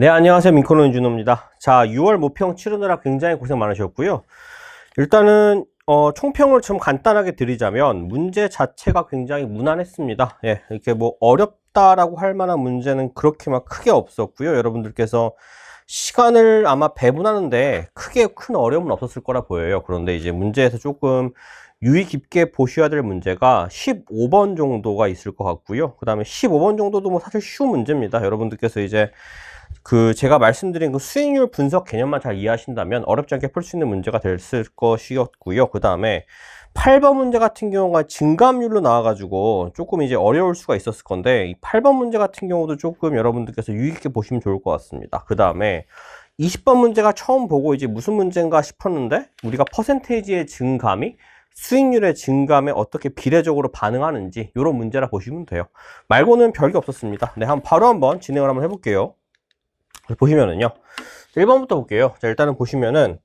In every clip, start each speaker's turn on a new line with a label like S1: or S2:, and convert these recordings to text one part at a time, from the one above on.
S1: 네, 안녕하세요. 민코노 윤준호입니다. 자, 6월 모평 치르느라 굉장히 고생 많으셨고요. 일단은 총평을 좀 간단하게 드리자면 문제 자체가 굉장히 무난했습니다. 예, 이렇게 뭐 어렵다라고 할 만한 문제는 그렇게 막 크게 없었고요. 여러분들께서 시간을 아마 배분하는데 크게 큰 어려움은 없었을 거라 보여요. 그런데 이제 문제에서 조금 유의 깊게 보셔야 될 문제가 15번 정도가 있을 것 같고요. 그 다음에 15번 정도도 뭐 사실 쉬운 문제입니다. 여러분들께서 이제 제가 말씀드린 그 수익률 분석 개념만 잘 이해하신다면 어렵지 않게 풀 수 있는 문제가 됐을 것이었고요. 그 다음에 8번 문제 같은 경우가 증감률로 나와가지고 조금 이제 어려울 수가 있었을 건데, 이 8번 문제 같은 경우도 조금 여러분들께서 유의 깊게 보시면 좋을 것 같습니다. 그 다음에 20번 문제가 처음 보고 이제 무슨 문제인가 싶었는데, 우리가 퍼센테이지의 증감이 수익률의 증감에 어떻게 비례적으로 반응하는지 이런 문제라 보시면 돼요. 말고는 별게 없었습니다. 네, 바로 한번 진행을 한번 해볼게요. 보시면은요, 1번부터 볼게요. 자, 일단은 보시면은,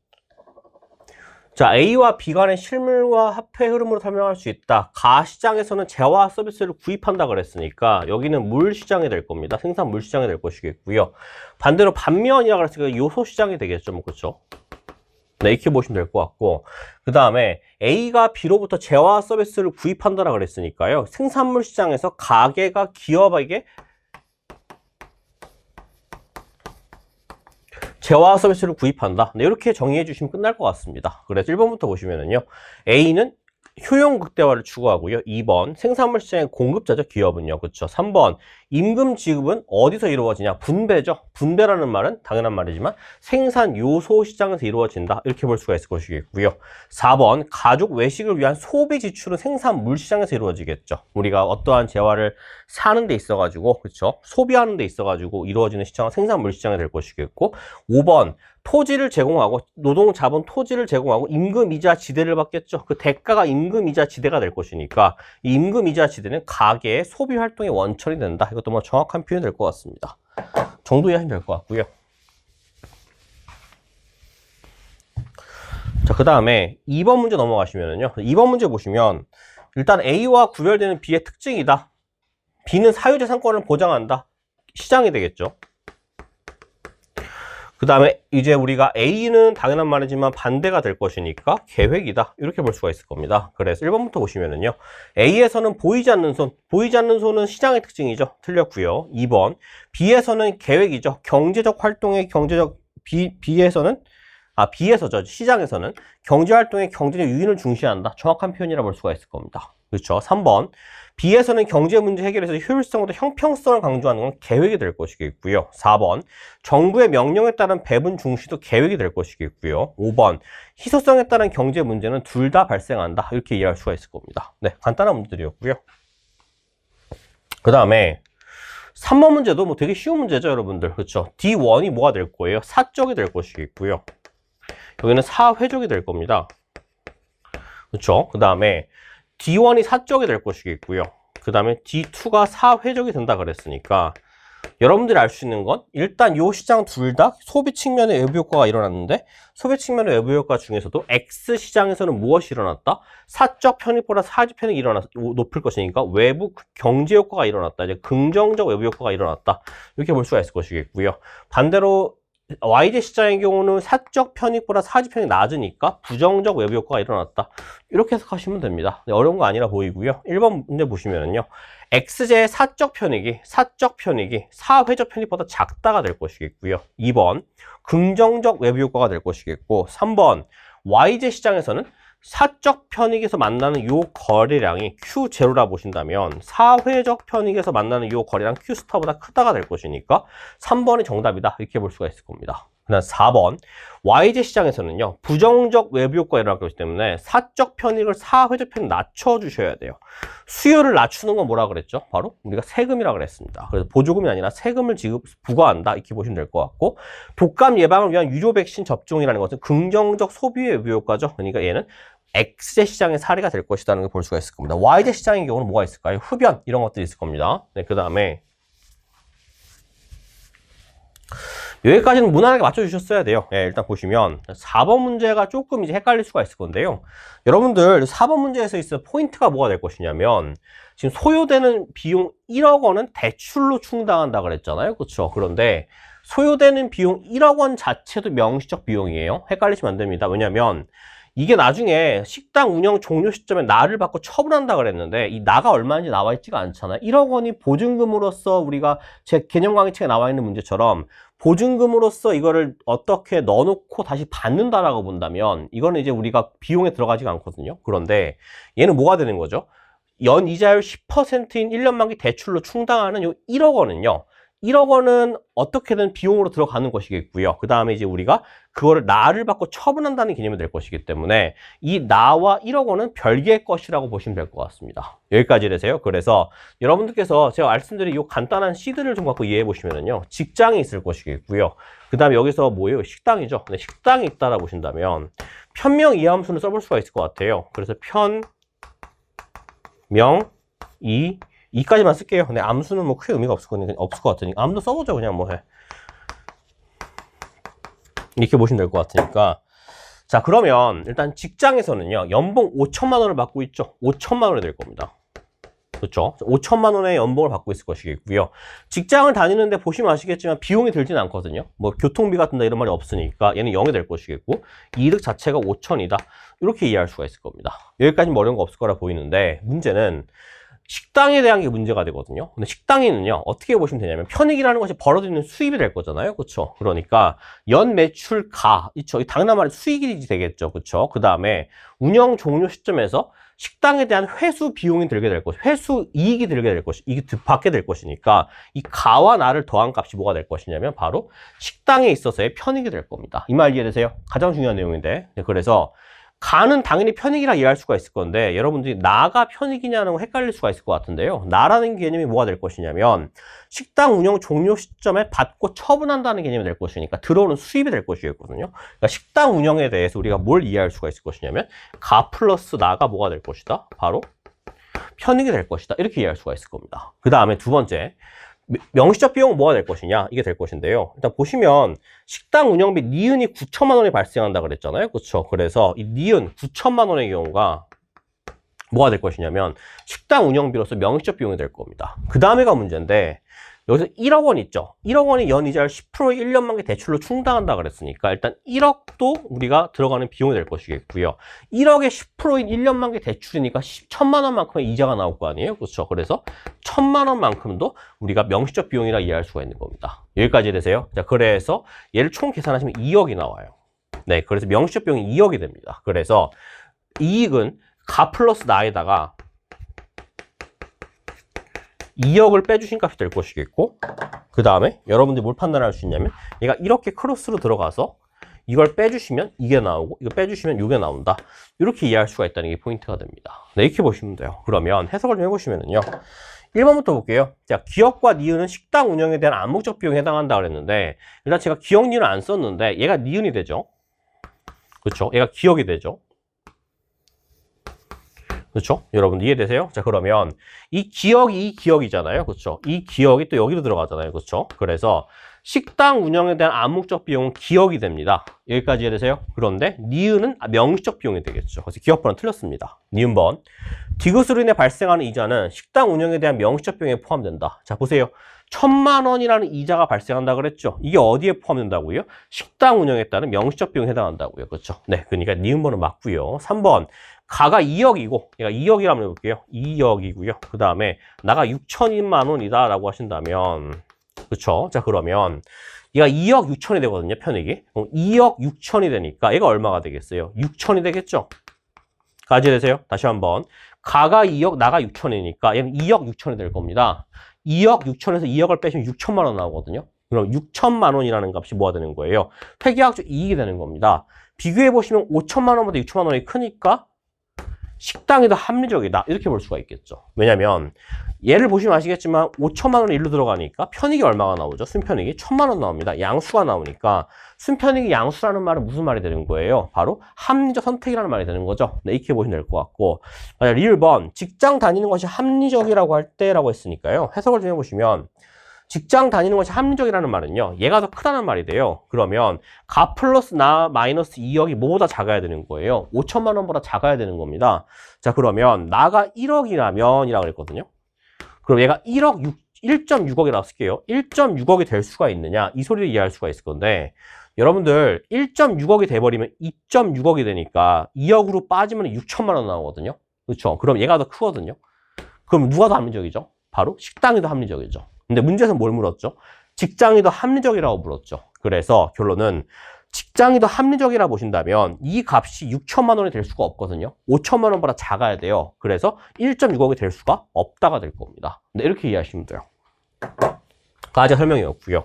S1: 자, A와 B 간의 실물과 화폐 흐름으로 설명할 수 있다. 가시장에서는 재화 서비스를 구입한다 그랬으니까 여기는 물시장이 될 겁니다. 생산 물시장이 될 것이겠고요. 반대로 반면이라고 그랬으니까 요소시장이 되겠죠. 뭐, 그렇죠? 네, 이렇게 보시면 될 것 같고, 그 다음에 A가 B로부터 재화 서비스를 구입한다라 그랬으니까요, 생산물 시장에서 가게가 기업에게 재화 서비스를 구입한다. 네, 이렇게 정의해 주시면 끝날 것 같습니다. 그래서 1번부터 보시면은요, A는 효용 극대화를 추구하고요. 2번 생산물 시장의 공급자죠. 기업은요. 그렇죠. 3번 임금 지급은 어디서 이루어지냐? 분배죠. 분배라는 말은 당연한 말이지만 생산 요소 시장에서 이루어진다. 이렇게 볼 수가 있을 것이겠고요. 4번 가족 외식을 위한 소비 지출은 생산물 시장에서 이루어지겠죠. 우리가 어떠한 재화를 사는 데 있어 가지고, 그렇죠? 소비하는 데 있어 가지고 이루어지는 시장은 생산물 시장이 될 것이겠고, 5번 토지를 제공하고, 노동 자본 토지를 제공하고 임금이자 지대를 받겠죠. 그 대가가 임금이자 지대가 될 것이니까 이 임금이자 지대는 가계의 소비 활동의 원천이 된다. 이것도 뭐 정확한 표현이 될 것 같습니다. 정도 이해하시면 될 것 같고요. 자, 그 다음에 2번 문제 넘어가시면은요, 2번 문제 보시면 일단 A와 구별되는 B의 특징이다. B는 사유재산권을 보장한다. 시장이 되겠죠. 그 다음에 이제 우리가 A는 당연한 말이지만 반대가 될 것이니까 계획이다. 이렇게 볼 수가 있을 겁니다. 그래서 1번부터 보시면은요, A에서는 보이지 않는 손, 보이지 않는 손은 시장의 특징이죠. 틀렸고요. 2번 B에서는 계획이죠. 경제적 활동의 경제적 B에서죠. 시장에서는 경제활동의 경제적 유인을 중시한다. 정확한 표현이라 볼 수가 있을 겁니다. 그렇죠. 3번 B에서는 경제 문제 해결에서 효율성보다 형평성을 강조하는 건 계획이 될 것이겠고요. 4번 정부의 명령에 따른 배분 중시도 계획이 될 것이겠고요. 5번 희소성에 따른 경제 문제는 둘 다 발생한다. 이렇게 이해할 수가 있을 겁니다. 네, 간단한 문제들이었고요. 그 다음에 3번 문제도 뭐 되게 쉬운 문제죠, 여러분들. 그렇죠. D1이 뭐가 될 거예요? 사적이 될 것이겠고요. 여기는 사회적이 될 겁니다. 그렇죠. 그 다음에 D1이 사적이 될 것이겠고요. 그 다음에 D2가 사회적이 된다 그랬으니까 여러분들이 알 수 있는 건 일단 이 시장 둘 다 소비 측면의 외부 효과가 일어났는데, 소비 측면의 외부 효과 중에서도 X 시장에서는 무엇이 일어났다? 사적 편익보다 사적 편익이 높을 것이니까 외부 경제 효과가 일어났다. 이제 긍정적 외부 효과가 일어났다. 이렇게 볼 수가 있을 것이겠고요. 반대로 YZ 시장의 경우는 사적 편익보다 사적 편익이 낮으니까 부정적 외부 효과가 일어났다. 이렇게 해석하시면 됩니다. 어려운 거 아니라 보이고요. 1번 문제 보시면은요, X제의 사적 편익이 사회적 편익보다 작다가 될 것이겠고요. 2번 긍정적 외부 효과가 될 것이겠고, 3번 YZ 시장에서는 사적 편익에서 만나는 요 거래량이 Q0라 보신다면 사회적 편익에서 만나는 요 거래량 Q스타보다 크다가 될 것이니까 3번이 정답이다. 이렇게 볼 수가 있을 겁니다. 그다음 4번 YZ 시장에서는요, 부정적 외부 효과가 일어날 것이기 때문에 사적 편익을 사회적 편익 낮춰주셔야 돼요. 수요를 낮추는 건 뭐라 그랬죠? 바로 우리가 세금이라 그랬습니다. 그래서 보조금이 아니라 세금을 부과한다. 이렇게 보시면 될 것 같고, 독감 예방을 위한 유료 백신 접종이라는 것은 긍정적 소비 외부 효과죠. 그러니까 얘는 X제 시장의 사례가 될 것이라는 걸 볼 수가 있을 겁니다. Y제 시장의 경우는 뭐가 있을까요? 흡연 이런 것들이 있을 겁니다. 네, 그 다음에 여기까지는 무난하게 맞춰주셨어야 돼요. 예, 일단 보시면 4번 문제가 조금 이제 헷갈릴 수가 있을 건데요. 여러분들 4번 문제에서 있어 포인트가 뭐가 될 것이냐면 지금 소요되는 비용 1억 원은 대출로 충당한다 그랬잖아요. 그렇죠? 그런데 소요되는 비용 1억 원 자체도 명시적 비용이에요. 헷갈리시면 안 됩니다. 왜냐면 이게 나중에 식당 운영 종료 시점에 나를 받고 처분한다 그랬는데 이 나가 얼마인지 나와 있지가 않잖아요. 1억 원이 보증금으로서 우리가 제 개념 강의책에 나와 있는 문제처럼 보증금으로서 이거를 어떻게 넣어놓고 다시 받는다라고 본다면 이거는 이제 우리가 비용에 들어가지가 않거든요. 그런데 얘는 뭐가 되는 거죠? 연 이자율 10%인 1년 만기 대출로 충당하는 요 1억 원은요. 1억 원은 어떻게든 비용으로 들어가는 것이겠고요. 그 다음에 이제 우리가 그거를 나를 받고 처분한다는 개념이 될 것이기 때문에 이 나와 1억 원은 별개의 것이라고 보시면 될 것 같습니다. 여기까지 되세요. 그래서 여러분들께서 제가 말씀드린 이 간단한 시드를 좀 갖고 이해해 보시면은요. 직장이 있을 것이겠고요. 그 다음에 여기서 뭐예요? 식당이죠. 네, 식당이 있다라 보신다면 편명 이함수는 써볼 수가 있을 것 같아요. 그래서 이까지만 쓸게요. 근데 암수는 뭐 크게 의미가 없을 것 같으니까 암도 써보죠. 그냥 뭐 해. 이렇게 보시면 될 것 같으니까. 자, 그러면 일단 직장에서는요. 연봉 5천만 원을 받고 있죠. 5천만 원이 될 겁니다. 그렇죠? 5천만 원의 연봉을 받고 있을 것이겠고요. 직장을 다니는데 보시면 아시겠지만 비용이 들진 않거든요. 뭐 교통비 같은 데 이런 말이 없으니까 얘는 0이 될 것이겠고 이득 자체가 5천이다. 이렇게 이해할 수가 있을 겁니다. 여기까지는 뭐 어려운 거 없을 거라 보이는데 문제는 식당에 대한 게 문제가 되거든요. 근데 식당에는요, 어떻게 보시면 되냐면, 편익이라는 것이 벌어들이는 수입이 될 거잖아요. 그쵸? 그러니까, 연 매출 가, 있죠? 이 당연한 말이 수익이 되겠죠. 그쵸? 그 다음에, 운영 종료 시점에서 식당에 대한 회수 비용이 들게 될 것이, 회수 이익이 들게 될 것이, 이게 받게 될 것이니까, 이 가와 나를 더한 값이 뭐가 될 것이냐면, 바로 식당에 있어서의 편익이 될 겁니다. 이 말 이해되세요? 가장 중요한 내용인데. 그래서, 가는 당연히 편익이라 이해할 수가 있을 건데 여러분들이 나가 편익이냐는 거 헷갈릴 수가 있을 것 같은데요. 나라는 개념이 뭐가 될 것이냐면 식당 운영 종료 시점에 받고 처분한다는 개념이 될 것이니까 들어오는 수입이 될 것이겠거든요. 그러니까 식당 운영에 대해서 우리가 뭘 이해할 수가 있을 것이냐면 가 플러스 나가 뭐가 될 것이다? 바로 편익이 될 것이다. 이렇게 이해할 수가 있을 겁니다. 그 다음에 두 번째, 명시적 비용은 뭐가 될 것이냐? 이게 될 것인데요. 일단 보시면 식당 운영비 니은이 9천만 원이 발생한다 그랬잖아요. 그렇죠? 그래서 이 니은 9천만 원의 경우가 뭐가 될 것이냐면 식당 운영비로서 명시적 비용이 될 겁니다. 그 다음에가 문제인데 여기서 1억 원 있죠. 1억 원이 연 이자율 10%의 1년 만기 대출로 충당한다 그랬으니까 일단 1억도 우리가 들어가는 비용이 될 것이겠고요. 1억의 10%인 1년 만기 대출이니까 1천만 원만큼의 이자가 나올 거 아니에요. 그렇죠? 그래서 1천만 원만큼도 우리가 명시적 비용이라 이해할 수가 있는 겁니다. 여기까지 되세요. 자, 그래서 얘를 총 계산하시면 2억이 나와요. 네, 그래서 명시적 비용이 2억이 됩니다. 그래서 이익은 가 플러스 나에다가 2억을 빼주신 값이 될 것이겠고 그 다음에 여러분들이 뭘 판단할 수 있냐면 얘가 이렇게 크로스로 들어가서 이걸 빼주시면 이게 나오고 이거 빼주시면 이게 나온다. 이렇게 이해할 수가 있다는 게 포인트가 됩니다. 네, 이렇게 보시면 돼요. 그러면 해석을 좀 해보시면은요. 1번부터 볼게요. 자, 기업과 니은은 식당 운영에 대한 암묵적 비용에 해당한다 그랬는데 일단 제가 기억 니은을 안 썼는데 얘가 니은이 되죠. 그렇죠? 얘가 기억이 되죠. 그렇죠? 여러분 이해되세요? 자, 그러면 이 기억이잖아요. 그렇죠? 이 기억이 또 여기로 들어가잖아요. 그렇죠? 그래서 식당 운영에 대한 암묵적 비용은 기억이 됩니다. 여기까지 이해되세요? 그런데 니은은 명시적 비용이 되겠죠. 그래서 기억번은 틀렸습니다. 니은번. 디귿으로 인해 발생하는 이자는 식당 운영에 대한 명시적 비용에 포함된다. 자, 보세요. 1,000만 원이라는 이자가 발생한다 그랬죠. 이게 어디에 포함된다고요? 식당 운영에 따른 명시적 비용에 해당한다고요. 그렇죠? 네, 그러니까 니은번은 맞고요. 3번. 가가 2억이고 얘가 2억이라고 한번 해볼게요. 2억이고요. 그 다음에 나가 6천만 원이다 라고 하신다면 그쵸? 자, 그러면 얘가 2억 6천이 되거든요. 편익이. 2억 6천이 되니까 얘가 얼마가 되겠어요? 6천이 되겠죠? 까지 되세요? 다시 한번. 가가 2억, 나가 6천이니까 얘는 2억 6천이 될 겁니다. 2억 6천에서 2억을 빼시면 6천만 원 나오거든요. 그럼 6천만 원이라는 값이 뭐가 되는 거예요? 회계학적 이익이 되는 겁니다. 비교해보시면 5천만 원보다 6천만 원이 크니까 식당이 더 합리적이다. 이렇게 볼 수가 있겠죠. 왜냐면 얘를 보시면 아시겠지만 5천만 원이 일로 들어가니까 편익이 얼마가 나오죠? 순편익이 1,000만 원 나옵니다. 양수가 나오니까 순편익이 양수라는 말은 무슨 말이 되는 거예요? 바로 합리적 선택이라는 말이 되는 거죠. 네, 이렇게 보시면 될 것 같고 리을번 직장 다니는 것이 합리적이라고 할 때라고 했으니까요. 해석을 좀 해보시면 직장 다니는 것이 합리적이라는 말은요, 얘가 더 크다는 말이 돼요. 그러면 가 플러스 나 마이너스 2억이 뭐보다 작아야 되는 거예요? 5천만 원보다 작아야 되는 겁니다. 자, 그러면 나가 1억이라면 이라고 그랬거든요. 그럼 얘가 1.6억이라고 쓸게요. 1.6억이 될 수가 있느냐? 이 소리를 이해할 수가 있을 건데, 여러분들 1.6억이 돼버리면 2.6억이 되니까 2억으로 빠지면 6천만 원 나오거든요. 그렇죠? 그럼 얘가 더 크거든요. 그럼 누가 더 합리적이죠? 바로 식당이 더 합리적이죠. 근데 문제에서 뭘 물었죠? 직장이 더 합리적이라고 물었죠. 그래서 결론은 직장이 더 합리적이라 보신다면 이 값이 6천만 원이 될 수가 없거든요. 5천만 원보다 작아야 돼요. 그래서 1.6억이 될 수가 없다가 될 겁니다. 네, 이렇게 이해하시면 돼요. 과제 설명이었고요.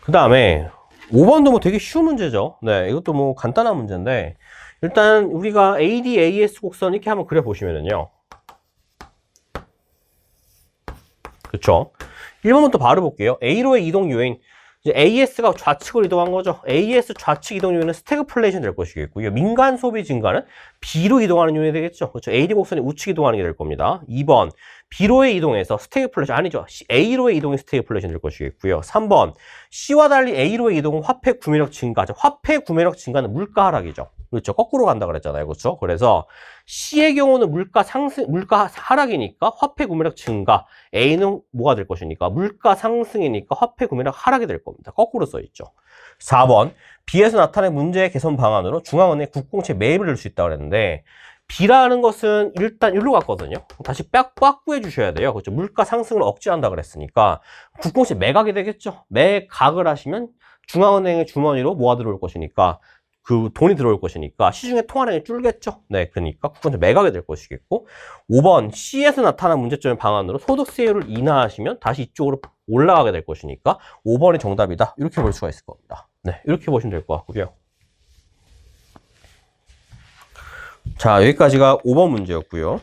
S1: 그 다음에 5번도 뭐 되게 쉬운 문제죠. 네, 이것도 뭐 간단한 문제인데 일단 우리가 AD, AS 곡선 이렇게 한번 그려보시면은요. 그쵸? 1번부터 바로 볼게요. A로의 이동 요인. 이제 AS가 좌측으로 이동한 거죠. AS 좌측 이동 요인은 스태그플레이션 될 것이겠고요. 민간 소비 증가는 B로 이동하는 요인이 되겠죠. 그렇죠. AD 곡선이 우측 이동하는 게 될 겁니다. 2번 B로의 이동에서 스태그플레이션 아니죠. A로의 이동이 스태그플레이션 될 것이겠고요. 3번 C와 달리 A로의 이동은 화폐 구매력 증가. 화폐 구매력 증가는 물가 하락이죠. 그렇죠. 거꾸로 간다 그랬잖아요. 그렇죠. 그래서 C의 경우는 물가 하락이니까 화폐 구매력 증가. A는 뭐가 될 것이니까 물가 상승이니까 화폐 구매력 하락이 될 겁니다. 거꾸로 써 있죠. 4번 B에서 나타낸 문제의 개선 방안으로 중앙은행 국공채 매입을 할 수 있다고 그랬는데 B라는 것은 일단 일로 갔거든요. 다시 꽉 구해 주셔야 돼요. 그렇죠. 물가 상승을 억제한다 그랬으니까 국공채 매각이 되겠죠. 매각을 하시면 중앙은행의 주머니로 뭐가 들어올 것이니까 그 돈이 들어올 것이니까 시중에 통화량이 줄겠죠. 네, 그러니까 국공채 매각이 될 것이겠고 5번 C에서 나타난 문제점의 방안으로 소득세율을 인하하시면 다시 이쪽으로 올라가게 될 것이니까 5번이 정답이다. 이렇게 볼 수가 있을 겁니다. 네, 이렇게 보시면 될 것 같고요. 자, 여기까지가 5번 문제였고요.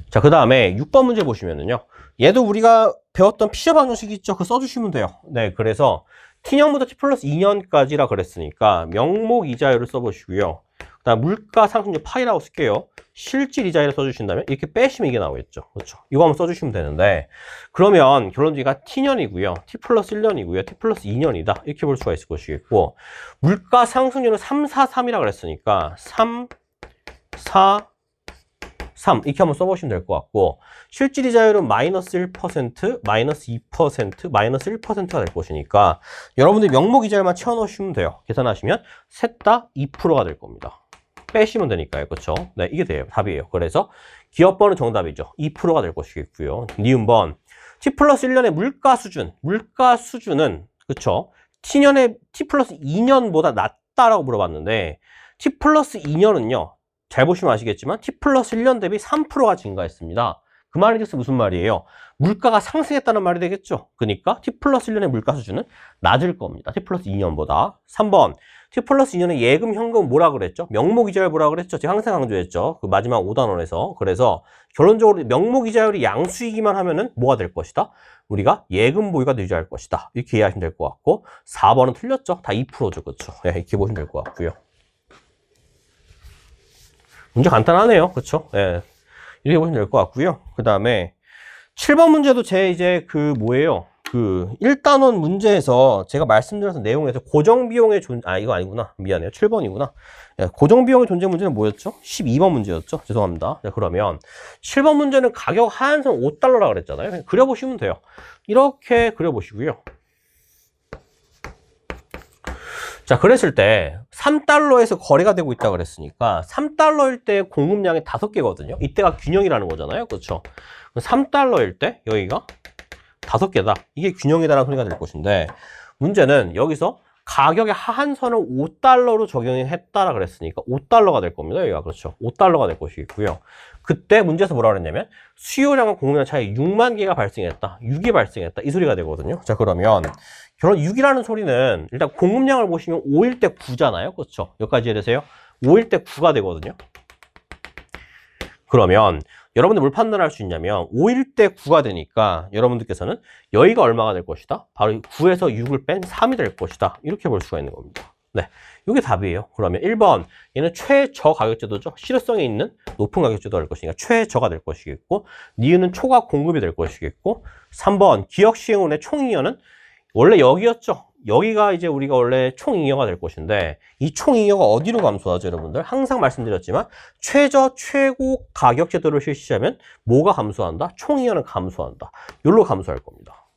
S1: 자, 그 다음에 6번 문제 보시면은요. 얘도 우리가 배웠던 피셔 방정식 있죠? 그거 써주시면 돼요. 네, 그래서 T년부터 T 플러스 2년까지라 그랬으니까 명목 이자율을 써보시고요. 그 다음 물가 상승률 파이라고 쓸게요. 실질 이자율을 써주신다면 이렇게 빼시면 이게 나오겠죠. 그렇죠. 이거 한번 써주시면 되는데 그러면 결론지가 T년이고요. T 플러스 1년이고요. T 플러스 2년이다. 이렇게 볼 수가 있을 것이겠고 물가 상승률은 3, 4, 3이라 그랬으니까 3, 4, 3 이렇게 한번 써보시면 될 것 같고 실질 이자율은 마이너스 1%, 마이너스 2%, 마이너스 1%가 될 것이니까 여러분들이 명목 이자율만 채워넣으시면 돼요. 계산하시면 셋 다 2%가 될 겁니다. 빼시면 되니까요. 그렇죠? 네, 이게 돼요. 답이에요. 그래서 기업번은 정답이죠. 2%가 될 것이겠고요. 니은번 T 플러스 1년의 물가 수준은 그렇죠? T년의 T 플러스 2년보다 낮다라고 물어봤는데 T 플러스 2년은요. 잘 보시면 아시겠지만 T 플러스 1년 대비 3%가 증가했습니다. 그 말이 즉슨 무슨 말이에요? 물가가 상승했다는 말이 되겠죠. 그러니까 T 플러스 1년의 물가 수준은 낮을 겁니다. T 플러스 2년보다. 3번 T 플러스 2년의 예금 현금 뭐라 그랬죠? 명목 이자율 뭐라 그랬죠? 제가 항상 강조했죠. 그 마지막 5단원에서. 그래서 결론적으로 명목 이자율이 양수이기만 하면은 뭐가 될 것이다? 우리가 예금 보유가 유지할 것이다. 이렇게 이해하시면 될 것 같고 4번은 틀렸죠. 다 2%죠. 그렇죠? 네, 이렇게 보시면 될 것 같고요. 문제 간단하네요. 그렇죠? 예. 이렇게 보시면 될 것 같고요. 그 다음에 7번 문제도 이제 그 뭐예요? 그 1단원 문제에서 제가 말씀드렸던 내용에서 고정비용의 이거 아니구나. 미안해요. 7번이구나. 예, 고정비용의 존재 문제는 뭐였죠? 12번 문제였죠? 죄송합니다. 자, 그러면 7번 문제는 가격 하한선 5달러라 그랬잖아요. 그냥 그려보시면 돼요. 이렇게 그려보시고요. 자, 그랬을 때 3달러에서 거래가 되고 있다고 그랬으니까 3달러일 때 공급량이 5개거든요. 이때가 균형이라는 거잖아요. 그렇죠? 3달러일 때 여기가 5개다. 이게 균형이다라는 소리가 될 것인데 문제는 여기서 가격의 하한선을 5달러로 적용했다라 그랬으니까 5달러가 될 겁니다. 여기가 그렇죠. 5달러가 될 것이고요. 그때 문제에서 뭐라 그랬냐면 수요량과 공급량 차이 6만 개가 발생했다. 6이 발생했다. 이 소리가 되거든요. 자, 그러면 결론 6이라는 소리는 일단 공급량을 보시면 5일 때 9잖아요. 그렇죠? 여기까지 이해되세요? 5일 때 9가 되거든요. 그러면 여러분들 뭘 판단할 수 있냐면 5일 때 9가 되니까 여러분들께서는 여기가 얼마가 될 것이다? 바로 9에서 6을 뺀 3이 될 것이다. 이렇게 볼 수가 있는 겁니다. 네, 이게 답이에요. 그러면 1번 얘는 최저 가격제도죠. 실효성이 있는 높은 가격제도가 될 것이니까 최저가 될 것이겠고, 니은은 초과 공급이 될 것이겠고, 3번 기억 시행운의 총잉여는 원래 여기였죠. 여기가 이제 우리가 원래 총잉여가 될 것인데, 이 총잉여가 어디로 감소하죠, 여러분들? 항상 말씀드렸지만 최저 최고 가격 제도를 실시하면 뭐가 감소한다? 총잉여는 감소한다. 여기로 감소할 겁니다.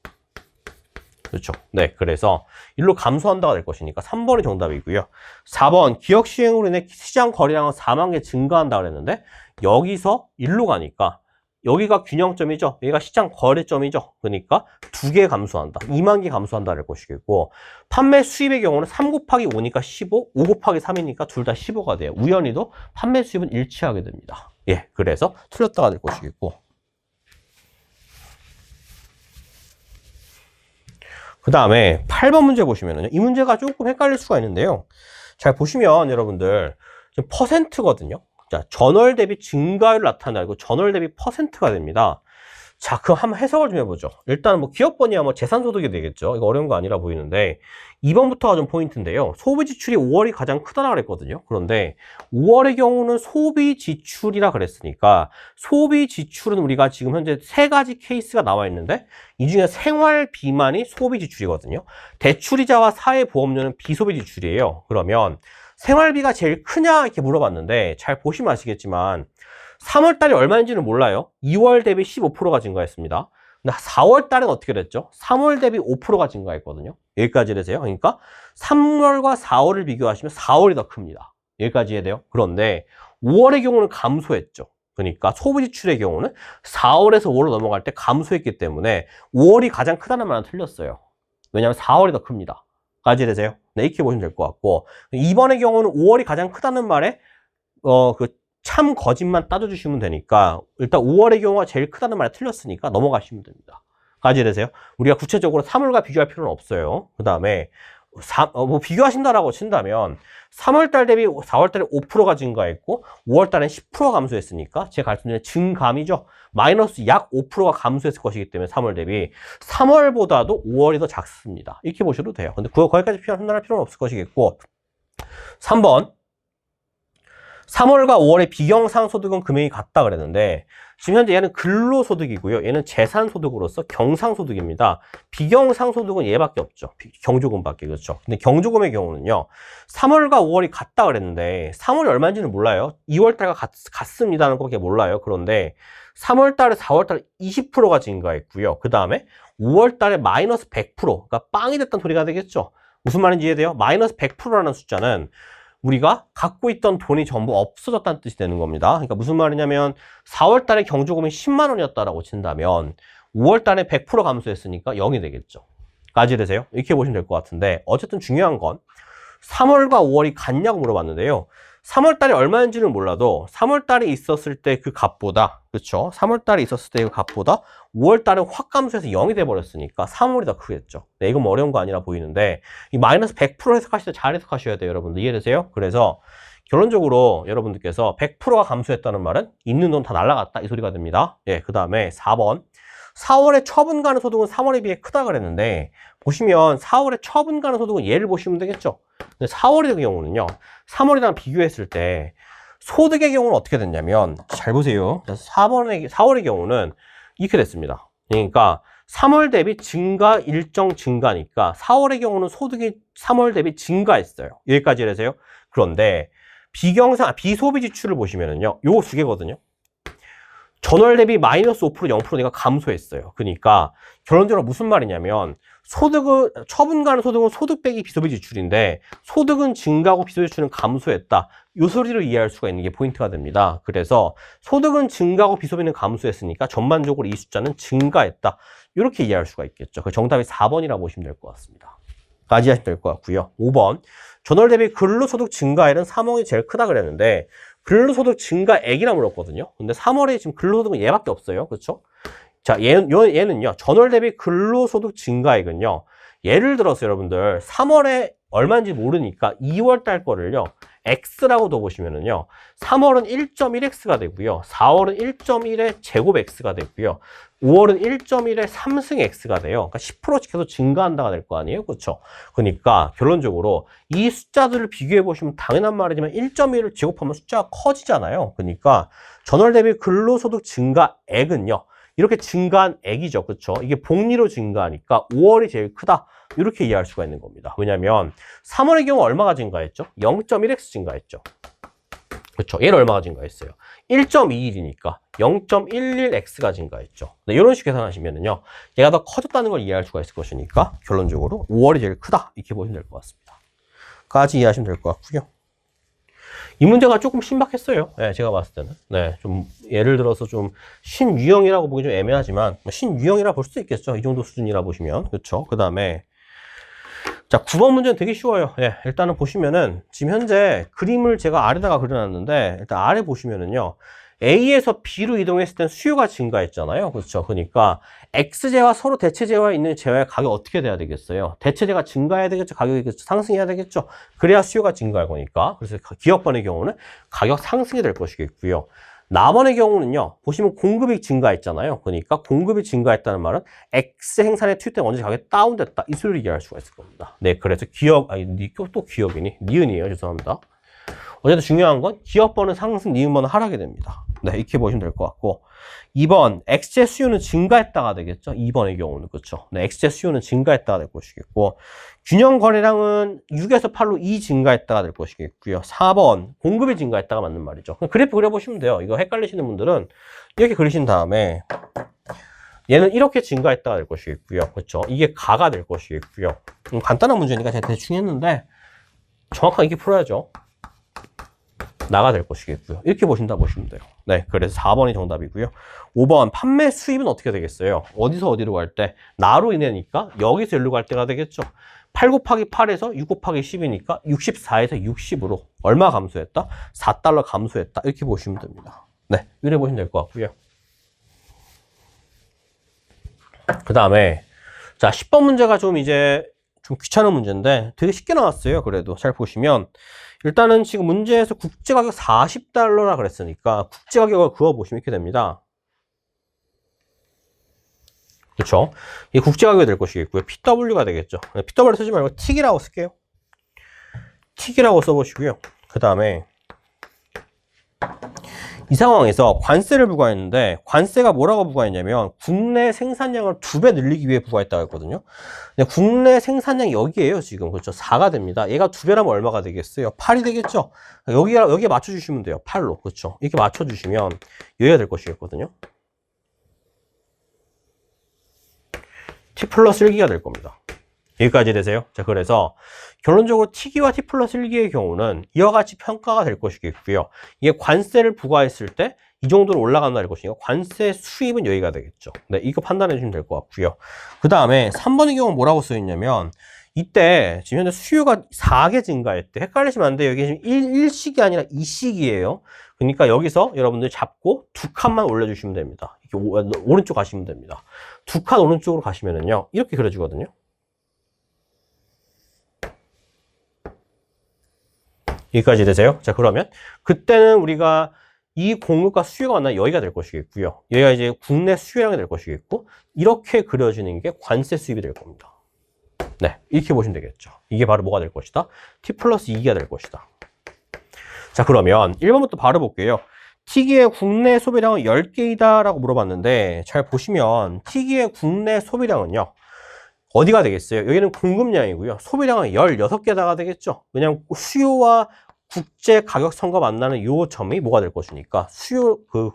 S1: 그렇죠. 네, 그래서 일로 감소한다가 될 것이니까 3번이 정답이고요. 4번 기억 시행으로 인해 시장 거래량은 4만 개 증가한다 그랬는데, 여기서 일로 가니까 여기가 균형점이죠. 여기가 시장 거래점이죠. 그러니까 2개 감소한다. 2만 개 감소한다 될 것이겠고, 판매 수입의 경우는 3 곱하기 5니까 15, 5 곱하기 3이니까 둘 다 15가 돼요. 우연히도 판매 수입은 일치하게 됩니다. 예, 그래서 틀렸다가 될 것이겠고, 그 다음에 8번 문제 보시면은요, 이 문제가 조금 헷갈릴 수가 있는데요. 잘 보시면 여러분들 지금 퍼센트거든요. 자, 전월 대비 증가율 나타나고 전월 대비 퍼센트가 됩니다. 자, 그럼 한번 해석을 좀 해보죠. 일단 뭐 기업번이야 뭐 재산소득이 되겠죠. 이거 어려운 거 아니라 보이는데, 2번부터가 좀 포인트인데요. 소비 지출이 5월이 가장 크다라 그랬거든요. 그런데 5월의 경우는 소비 지출이라 그랬으니까, 소비 지출은 우리가 지금 현재 3가지 케이스가 나와 있는데, 이 중에 생활비만이 소비 지출이거든요. 대출이자와 사회보험료는 비소비 지출이에요. 그러면 생활비가 제일 크냐 이렇게 물어봤는데, 잘 보시면 아시겠지만 3월 달에 얼마인지는 몰라요. 2월 대비 15%가 증가했습니다. 근데 4월 달은 어떻게 됐죠? 3월 대비 5%가 증가했거든요. 여기까지 되세요. 그러니까 3월과 4월을 비교하시면 4월이 더 큽니다. 여기까지 해야 돼요. 그런데 5월의 경우는 감소했죠. 그러니까 소비 지출의 경우는 4월에서 5월로 넘어갈 때 감소했기 때문에 5월이 가장 크다는 말은 틀렸어요. 왜냐하면 4월이 더 큽니다. 까지 되세요? 네, 이렇게 보시면 될 것 같고, 2번의 경우는 5월이 가장 크다는 말에 참 거짓만 따져주시면 되니까, 일단 5월의 경우가 제일 크다는 말에 틀렸으니까 넘어가시면 됩니다. 까지 되세요? 우리가 구체적으로 3월과 비교할 필요는 없어요. 그 다음에 뭐 비교하신다라고 친다면 3월달 대비 4월달에 5%가 증가했고 5월달엔 10%가 감소했으니까 제가 말씀드린 증감이죠. 마이너스 약 5%가 감소했을 것이기 때문에 3월 대비 3월보다도 5월이 더 작습니다. 이렇게 보셔도 돼요. 근데 거기까지 판단할 필요는 없을 것이겠고, 3번 3월과 5월의 비경상소득은 금액이 같다 그랬는데, 지금 현재 얘는 근로소득이고요. 얘는 재산소득으로서 경상소득입니다. 비경상소득은 얘밖에 없죠. 경조금밖에. 그렇죠. 근데 경조금의 경우는요, 3월과 5월이 같다 그랬는데 3월이 얼마인지는 몰라요. 2월달과 같습니다는 것밖에 몰라요. 그런데 3월달에 4월달에 20%가 증가했고요. 그 다음에 5월달에 마이너스 100%, 그러니까 빵이 됐다는 소리가 되겠죠. 무슨 말인지 이해돼요? 마이너스 100%라는 숫자는 우리가 갖고 있던 돈이 전부 없어졌다는 뜻이 되는 겁니다. 그러니까 무슨 말이냐면 4월 달에 경조금이 10만 원이었다라고 친다면 5월 달에 100% 감소했으니까 0이 되겠죠. 까지 되세요? 이렇게 보시면 될 것 같은데, 어쨌든 중요한 건 3월과 5월이 같냐고 물어봤는데요. 3월 달에 얼마인지는 몰라도 3월 달에 있었을 때 그 값보다, 그렇죠? 3월 달에 있었을 때 그 값보다 5월 달에 확 감소해서 0이 돼 버렸으니까 3월이 더 크겠죠. 네, 이건 뭐 어려운 거 아니라 보이는데, 이 마이너스 100% 해석하실 때 잘 해석하셔야 돼요, 여러분들. 이해되세요? 그래서 결론적으로 여러분들께서 100%가 감소했다는 말은 있는 돈 다 날라갔다 이 소리가 됩니다. 예, 그 다음에 4번 4월에 처분 가는 소득은 3월에 비해 크다 그랬는데, 보시면 4월에 처분 가는 소득은 얘를 보시면 되겠죠. 근데 4월의 경우는요, 3월이랑 비교했을 때 소득의 경우는 어떻게 됐냐면, 잘 보세요. 4월의 경우는 이렇게 됐습니다. 그러니까 3월 대비 증가 일정 증가니까 4월의 경우는 소득이 3월 대비 증가했어요. 여기까지 해서요. 그런데 비소비 지출을 보시면은요, 요거 두 개거든요. 전월 대비 마이너스 5%, 0%니까 감소했어요. 그러니까 결론적으로 무슨 말이냐면, 처분 가는 소득은 소득 빼기 비소비 지출인데 소득은 증가하고 비소비 지출은 감소했다. 이 소리를 이해할 수가 있는 게 포인트가 됩니다. 그래서 소득은 증가하고 비소비는 감소했으니까 전반적으로 이 숫자는 증가했다. 이렇게 이해할 수가 있겠죠. 그 정답이 4번이라고 보시면 될 것 같습니다. 까지 하시면 될 것 같고요. 5번 전월 대비 근로소득 증가율은 3월이 제일 크다 그랬는데, 근로소득 증가액이라 물었거든요. 근데 3월에 지금 근로소득은 얘밖에 없어요. 그렇죠? 자, 얘는요, 전월 대비 근로소득 증가액은요, 예를 들어서 여러분들 3월에 얼마인지 모르니까 2월 달 거를요, x라고 둬보시면은요. 3월은 1.1x가 되고요. 4월은 1.1의 제곱 x가 되고요. 5월은 1.1의 3승 x가 돼요. 그러니까 10%씩 계속 증가한다가 될 거 아니에요? 그렇죠? 그러니까 결론적으로 이 숫자들을 비교해 보시면 당연한 말이지만 1.1을 제곱하면 숫자가 커지잖아요. 그러니까 전월 대비 근로소득 증가액은요. 이렇게 증가한 액이죠. 그렇죠? 이게 복리로 증가하니까 5월이 제일 크다. 이렇게 이해할 수가 있는 겁니다. 왜냐하면 3월의 경우 얼마가 증가했죠? 0.1x 증가했죠. 그렇죠? 얘는 얼마가 증가했어요? 1.21이니까 0.11x가 증가했죠. 네, 이런 식으로 계산하시면은요, 얘가 더 커졌다는 걸 이해할 수가 있을 것이니까 결론적으로 5월이 제일 크다 이렇게 보시면 될 것 같습니다. 까지 이해하시면 될 것 같고요. 이 문제가 조금 신박했어요. 네, 제가 봤을 때는. 네, 좀 예를 들어서 좀 신유형이라고 보기 좀 애매하지만 신유형이라 볼 수도 있겠죠. 이 정도 수준이라 보시면. 그렇죠? 그 다음에 자, 9번 문제는 되게 쉬워요. 예, 일단은 보시면은 지금 현재 그림을 제가 아래다가 그려놨는데 일단 아래 보시면은요. A에서 B로 이동했을 땐 수요가 증가했잖아요. 그렇죠? 그러니까 X제와 서로 대체제와 있는 제와의 가격이 어떻게 돼야 되겠어요? 대체제가 증가해야 되겠죠? 가격이 상승해야 되겠죠? 그래야 수요가 증가할 거니까. 그래서 기업번의 경우는 가격 상승이 될 것이겠고요. 남원의 경우는요, 보시면 공급이 증가했잖아요. 그러니까 공급이 증가했다는 말은 X 행산에 투입된 원재 가격이 다운됐다. 이 소리를 이해할 수가 있을 겁니다. 네, 그래서 또 기업이니? 니은이에요. 죄송합니다. 어쨌든 중요한 건 기업번은 상승, 니은번은 하락이 됩니다. 네, 이렇게 보시면 될 것 같고. 2번, X제 수요는 증가했다가 되겠죠? 2번의 경우는, 그렇죠? 네, X제 수요는 증가했다가 될 것이겠고. 균형 거래량은 6에서 8로 2 증가했다가 될 것이겠고요. 4번, 공급이 증가했다가 맞는 말이죠. 그래프 그려보시면 돼요. 이거 헷갈리시는 분들은 이렇게 그리신 다음에 얘는 이렇게 증가했다가 될 것이겠고요. 그렇죠? 이게 가가 될 것이겠고요. 간단한 문제니까 제가 대충 했는데 정확하게 이렇게 풀어야죠. 나가 될 것이겠고요. 이렇게 보신다 보시면 돼요. 네, 그래서 4번이 정답이고요. 5번, 판매 수입은 어떻게 되겠어요? 어디서 어디로 갈 때? 나로 인해니까 여기서 여기로 갈 때가 되겠죠. 8 곱하기 8에서 6 곱하기 10이니까 64에서 60으로 얼마 감소했다? 4달러 감소했다. 이렇게 보시면 됩니다. 네, 이래 보시면 될 것 같고요. 그 다음에 자, 10번 문제가 좀 이제 좀 귀찮은 문제인데 되게 쉽게 나왔어요. 그래도 잘 보시면 일단은 지금 문제에서 국제가격 40달러라 그랬으니까 국제가격을 그어보시면 이렇게 됩니다. 그렇죠? 이 국제가격이 될 것이겠고요. PW가 되겠죠. PW를 쓰지 말고 틱이라고 쓸게요. 틱이라고 써보시고요. 그 다음에 이 상황에서 관세를 부과했는데 관세가 뭐라고 부과했냐면 국내 생산량을 2배 늘리기 위해 부과했다고 했거든요. 근데 국내 생산량이 여기에요. 지금. 그렇죠. 4가 됩니다. 얘가 2배라면 얼마가 되겠어요? 8이 되겠죠. 여기에 맞춰주시면 돼요. 8로. 그렇죠. 이렇게 맞춰주시면 여기가 될 것이겠거든요. T 플러스 1기가 될 겁니다. 여기까지 되세요? 자, 그래서 결론적으로 T기와 T 플러스 1기의 경우는 이와 같이 평가가 될 것이겠고요. 이게 관세를 부과했을 때 이 정도로 올라간다 할 것이니까 관세 수입은 여기가 되겠죠. 네, 이거 판단해 주시면 될 것 같고요. 그 다음에 3번의 경우는 뭐라고 써있냐면 이때 지금 현재 수요가 4개 증가했대. 헷갈리시면 안 돼요. 여기 지금 1식이 아니라 2식이에요. 그러니까 여기서 여러분들 잡고 2칸만 올려주시면 됩니다. 이렇게 오른쪽 가시면 됩니다. 2칸 오른쪽으로 가시면은요. 이렇게 그려주거든요. 여기까지 되세요? 자, 그러면 그때는 우리가 이 공급과 수요가 만나면 여기가 될 것이겠고요. 여기가 이제 국내 수요량이 될 것이겠고 이렇게 그려지는 게 관세 수입이 될 겁니다. 네, 이렇게 보시면 되겠죠. 이게 바로 뭐가 될 것이다? T 플러스 2기가 될 것이다. 자, 그러면 1번부터 바로 볼게요. T기의 국내 소비량은 10개이다 라고 물어봤는데 잘 보시면 T기의 국내 소비량은요. 어디가 되겠어요? 여기는 공급량이고요. 소비량은 16개다가 되겠죠. 왜냐하면 수요와 국제 가격선과 만나는 요 점이 뭐가 될 것이니까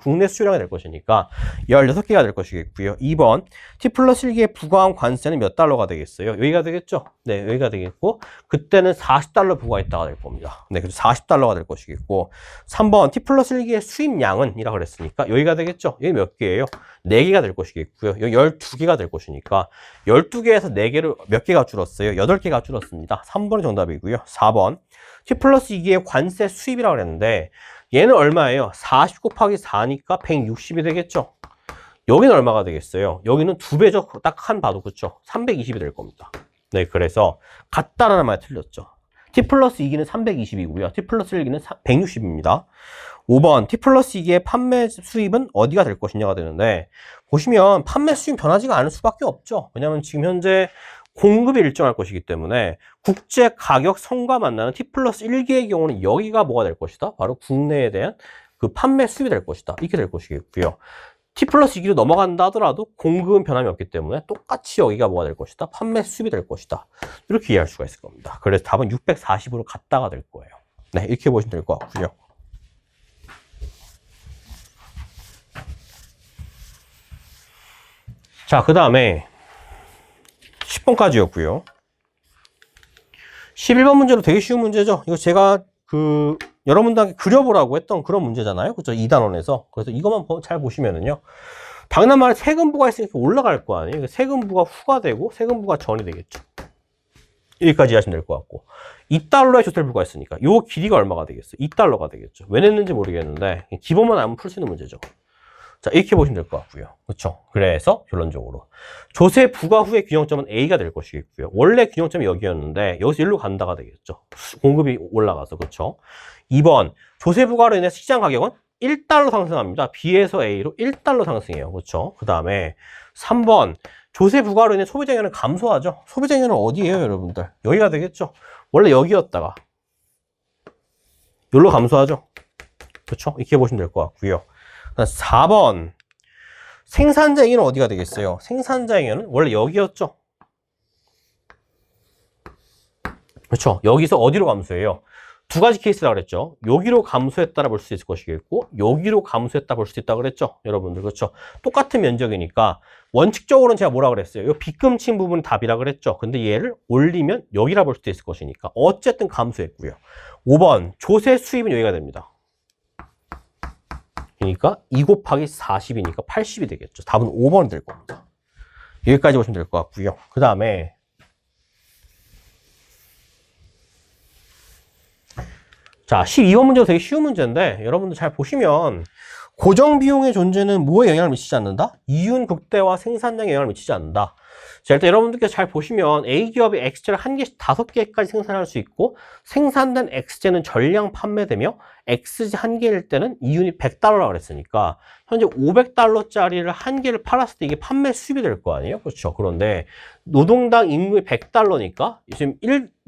S1: 국내 수요량이 될 것이니까 16개가 될 것이겠고요. 2번 T 플러스 1기의 부과한 관세는 몇 달러가 되겠어요? 여기가 되겠죠. 네, 여기가 되겠고 그때는 40달러 부과했다가 될 겁니다. 네, 그래서 40달러가 될 것이겠고 3번 T 플러스 1기의 수입량은 이라 그랬으니까 여기가 되겠죠. 여기 몇 개예요? 4개가 될 것이겠고요. 여기 12개가 될 것이니까 12개에서 4개를 몇 개가 줄었어요? 8개가 줄었습니다. 3번이 정답이고요. 4번 T 플러스 2기의 관세 수입이라고 그랬는데 얘는 얼마예요? 40 곱하기 4니까 160이 되겠죠? 여기는 얼마가 되겠어요? 여기는 2배죠. 딱 한 봐도 그렇죠? 320이 될 겁니다. 네, 그래서 같다라는 말이 틀렸죠. t 플러스 2기는 320이고요. t 플러스 1기는 160입니다. 5번 t 플러스 2기의 판매 수입은 어디가 될 것이냐가 되는데, 보시면 판매 수입 변하지가 않을 수밖에 없죠. 왜냐하면 지금 현재 공급이 일정할 것이기 때문에 국제 가격 선과 만나는 t 플러스 1기의 경우는 여기가 뭐가 될 것이다? 바로 국내에 대한 그 판매 수입이 될 것이다. 이렇게 될 것이겠고요. t 플러스 2기로 넘어간다 하더라도 공급은 변함이 없기 때문에 똑같이 여기가 뭐가 될 것이다? 판매 수입이 될 것이다. 이렇게 이해할 수가 있을 겁니다. 그래서 답은 640으로 갔다가 될 거예요. 네, 이렇게 보시면 될 것 같고요. 자, 그 다음에 10번까지였고요. 11번 문제도 되게 쉬운 문제죠. 이거 제가 여러분들한테 그려보라고 했던 그런 문제잖아요. 그렇죠? 2단원에서. 그래서 이것만 잘 보시면은요. 당연한 말에 세금부가 있으니까 올라갈 거 아니에요. 세금부가 후가 되고 세금부가 전이 되겠죠. 여기까지 하시면 될 것 같고. 2달러의 조달부가 있으니까 요 길이가 얼마가 되겠어요? 2달러가 되겠죠. 왜 냈는지 모르겠는데 기본만 알면 풀 수 있는 문제죠. 자, 이렇게 보시면 될 것 같고요. 그렇죠? 그래서 결론적으로 조세 부과 후의 균형점은 A가 될 것이겠고요. 원래 균형점이 여기였는데 여기서 일로 간다가 되겠죠. 공급이 올라가서. 그렇죠? 2번 조세 부과로 인해 시장 가격은 1달러 상승합니다. B에서 A로 1달러 상승해요. 그렇죠? 그 다음에 3번 조세 부과로 인해 소비자행위는 감소하죠. 소비자행위는 어디예요, 여러분들? 여기가 되겠죠. 원래 여기였다가 여기로 감소하죠. 그렇죠? 이렇게 보시면 될 것 같고요. 4번 생산자행위는 어디가 되겠어요? 생산자행위는 원래 여기였죠. 그렇죠? 여기서 어디로 감소해요? 두 가지 케이스라고 그랬죠. 여기로 감소했다라 볼 수 있을 것이겠고 여기로 감소했다 볼 수 있다 그랬죠. 여러분들. 그렇죠? 똑같은 면적이니까 원칙적으로는 제가 뭐라 그랬어요? 이 빗금친 부분이 답이라 그랬죠. 근데 얘를 올리면 여기라 볼 수도 있을 것이니까 어쨌든 감소했고요. 5번 조세 수입은 여기가 됩니다. 그러니까 2 곱하기 40이니까 80이 되겠죠. 답은 5번이 될 겁니다. 여기까지 보시면 될 것 같고요. 그 다음에 자, 12번 문제도 되게 쉬운 문제인데 여러분들 잘 보시면 고정 비용의 존재는 뭐에 영향을 미치지 않는다? 이윤 극대화 생산량에 영향을 미치지 않는다. 자, 일단 여러분들께서 잘 보시면 A기업이 X제를 1개씩 5개까지 생산할 수 있고 생산된 X제는 전량 판매되며 X제 1개일 때는 이윤이 100달러라고 그랬으니까 현재 500달러짜리를 1개를 팔았을 때 이게 판매 수입이 될 거 아니에요? 그렇죠. 그런데 노동당 임금이 100달러니까 지금